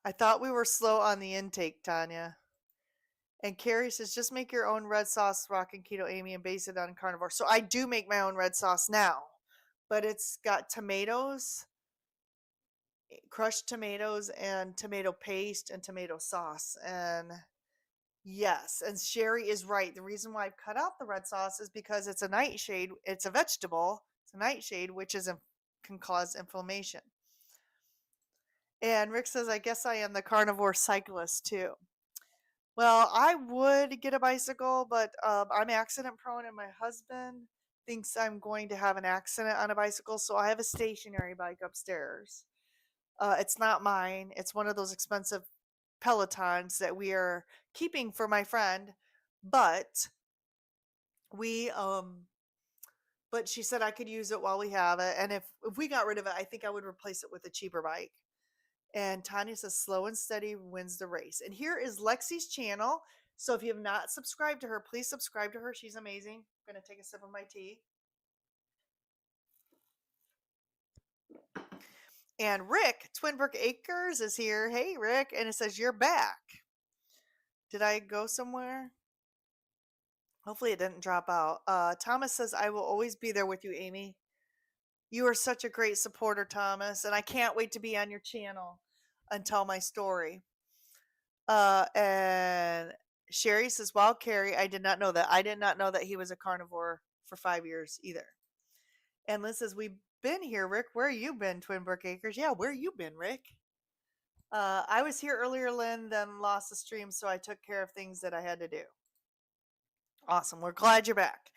I thought we were slow on the intake, Tanya. And Carrie says, just make your own red sauce, rockin' keto, Amy, and base it on carnivore. So I do make my own red sauce now, but it's got tomatoes, crushed tomatoes, and tomato paste and tomato sauce. And yes, and Sherry is right. The reason why I've cut out the red sauce is because it's a nightshade. It's a vegetable. It's a nightshade, which can cause inflammation. And Rick says, I guess I am the carnivore cyclist too. Well, I would get a bicycle, but I'm accident prone, and my husband thinks I'm going to have an accident on a bicycle, so I have a stationary bike upstairs. It's not mine. It's one of those expensive Pelotons that we are keeping for my friend, but we but she said I could use it while we have it, and if we got rid of it, I think I would replace it with a cheaper bike. And Tanya says, slow and steady wins the race. And here is Lexi's channel. So if you have not subscribed to her, please subscribe to her. She's amazing. I'm going to take a sip of my tea. And Rick, Twinbrook Acres, is here. Hey, Rick. And it says, you're back. Did I go somewhere? Hopefully it didn't drop out. Thomas says, I will always be there with you, Amy. You are such a great supporter, Thomas, and I can't wait to be on your channel and tell my story. And Sherry says, "Wow, Carrie, I did not know that. I did not know that he was a carnivore for 5 years either." And Liz says, "We've been here, Rick. Where you been, Twin Brook Acres?" Yeah, where you been, Rick? I was here earlier, Lynn, then lost the stream, so I took care of things that I had to do. Awesome. We're glad you're back.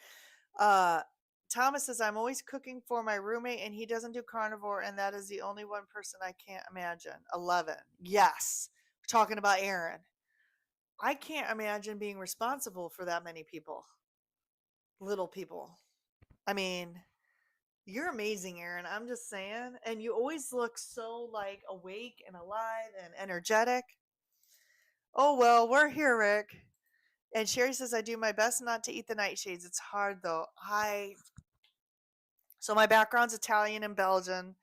Uh, Thomas says, "I'm always cooking for my roommate, and he doesn't do carnivore, and that is the only one person I can't imagine." 11. Yes. We're talking about Aaron. I can't imagine being responsible for that many people. Little people. I mean, you're amazing, Aaron. I'm just saying. And you always look so like awake and alive and energetic. Oh, well, we're here, Rick. And Sherry says, "I do my best not to eat the nightshades. It's hard though." So my background's Italian and Belgian,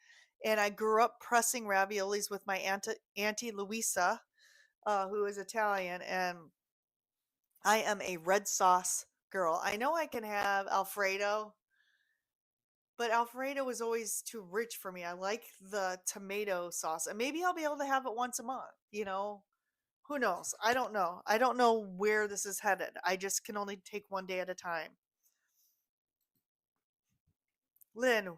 and I grew up pressing raviolis with my auntie Louisa, who is Italian, and I am a red sauce girl. I know I can have Alfredo, but Alfredo is always too rich for me. I like the tomato sauce, and maybe I'll be able to have it once a month. Who knows? I don't know. I don't know where this is headed. I just can only take one day at a time. Lynn,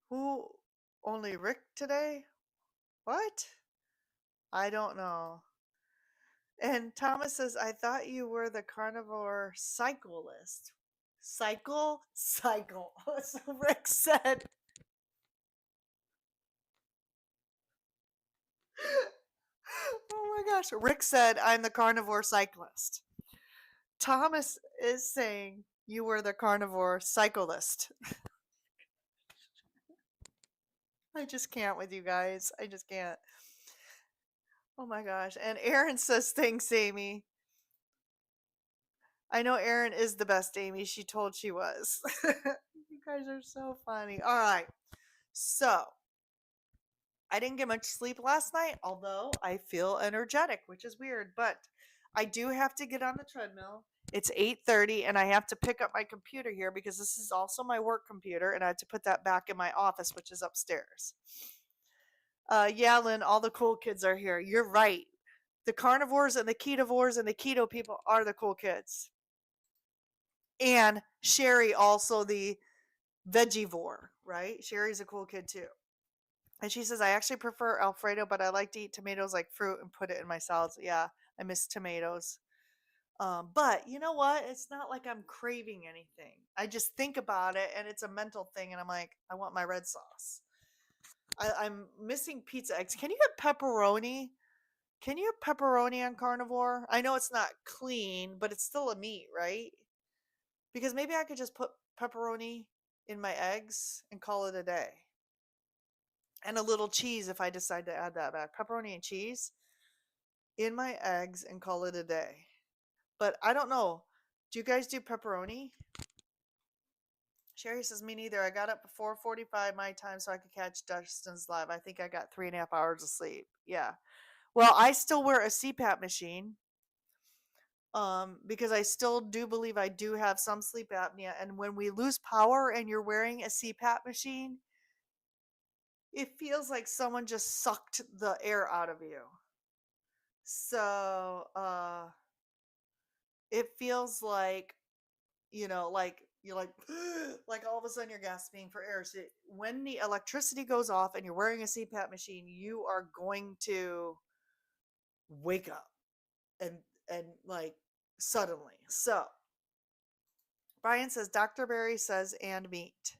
who only Rick today? What? I don't know. And Thomas says, "I thought you were the carnivore cyclist." Cycle? Cycle. So Rick said, oh my gosh. Rick said, "I'm the carnivore cyclist." Thomas is saying, "You were the carnivore cyclist." I just can't with you guys. I just can't. Oh my gosh. And Aaron says, "Thanks, Amy." I know Erin is the best Amy. She told she was. You guys are so funny. All right. So I didn't get much sleep last night, although I feel energetic, which is weird. But I do have to get on the treadmill. It's 8:30, and I have to pick up my computer here because this is also my work computer, and I have to put that back in my office, which is upstairs. Yeah, Lynn, all the cool kids are here. You're right. The carnivores and the ketovores and the keto people are the cool kids. And Sherry, also the vegivore, right? Sherry's a cool kid too. And she says, "I actually prefer Alfredo, but I like to eat tomatoes like fruit and put it in my salads." Yeah, I miss tomatoes. But you know what? It's not like I'm craving anything. I just think about it and it's a mental thing. And I'm like, I want my red sauce. I'm missing pizza eggs. Can you get pepperoni? Can you have pepperoni on carnivore? I know it's not clean, but it's still a meat, right? Because maybe I could just put pepperoni in my eggs and call it a day. And a little cheese if I decide to add that back. Pepperoni and cheese in my eggs and call it a day. But I don't know. Do you guys do pepperoni? Sherry says, "Me neither. I got up before 4:45 my time so I could catch Dustin's live. I think I got 3.5 hours of sleep." Yeah. Well, I still wear a CPAP machine. Because I still do believe I do have some sleep apnea. And when we lose power and you're wearing a CPAP machine, it feels like someone just sucked the air out of you. So it feels like, like you're like like all of a sudden you're gasping for air. So when the electricity goes off and you're wearing a CPAP machine, you are going to wake up and like suddenly. So Brian says, "Dr. Barry says and meat."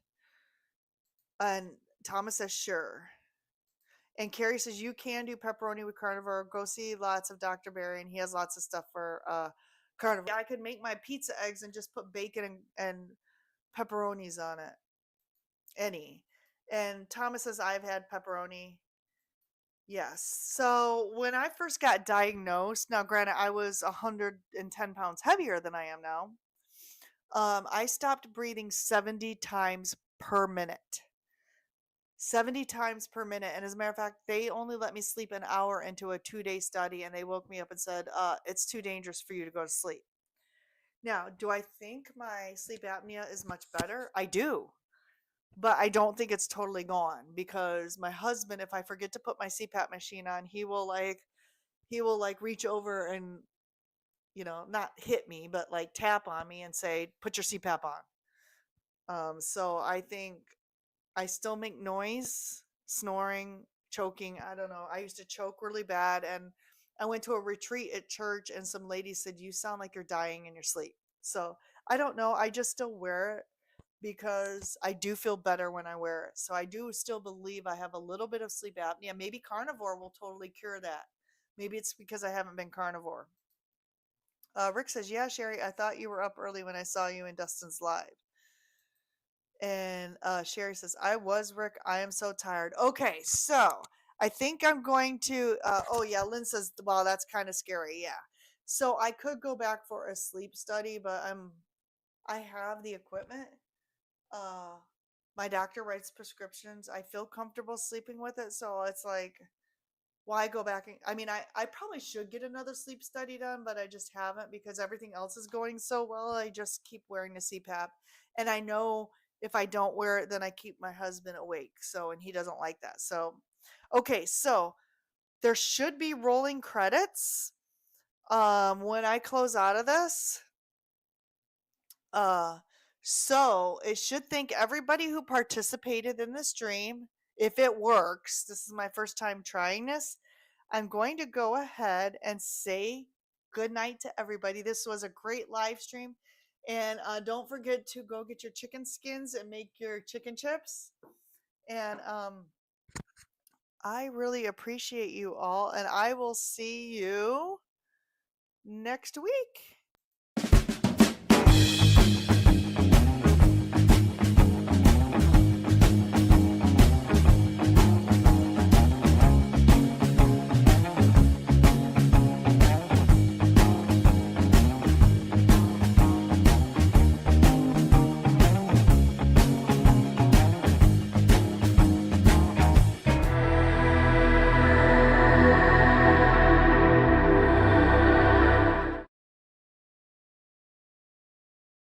And Thomas says, "Sure." And Carrie says, "You can do pepperoni with carnivore. Go see lots of Dr. Barry, and he has lots of stuff for carnivore." I could make my pizza eggs and just put bacon and pepperonis on it. Any. And Thomas says, "I've had pepperoni." Yes. So when I first got diagnosed, now granted, I was 110 pounds heavier than I am now. I stopped breathing 70 times per minute. 70 times per minute. And as a matter of fact, they only let me sleep an hour into a 2-day study, and they woke me up and said, "It's too dangerous for you to go to sleep." Now, do I think my sleep apnea is much better? I do. but I don't think it's totally gone because my husband, if I forget to put my CPAP machine on, he will reach over and, not hit me, but like tap on me and say, "Put your CPAP on." So I think I still make noise, snoring, choking. I don't know. I used to choke really bad, and I went to a retreat at church, and some lady said, "You sound like you're dying in your sleep." So I don't know. I just still wear it because I do feel better when I wear it. So I do still believe I have a little bit of sleep apnea. Maybe carnivore will totally cure that. Maybe it's because I haven't been carnivore. Rick says, "Yeah, Sherry, I thought you were up early when I saw you in Dustin's live." And Sherry says, "I was, Rick. I am so tired." Okay, so I think I'm going to. Oh, yeah. Lynn says, "Wow, that's kind of scary." Yeah. So I could go back for a sleep study, but I have the equipment. Uh, my doctor writes prescriptions. I feel comfortable sleeping with it. So it's like, why go back? I mean, I probably should get another sleep study done, but I just haven't because everything else is going so well. I just keep wearing the CPAP. And I know if I don't wear it, then I keep my husband awake. So, and he doesn't like that. So, okay. So there should be rolling credits when I close out of this. Uh, so it should thank everybody who participated in the stream. If it works, this is my first time trying this. I'm going to go ahead and say good night to everybody. This was a great live stream. And don't forget to go get your chicken skins and make your chicken chips. And I really appreciate you all. And I will see you next week.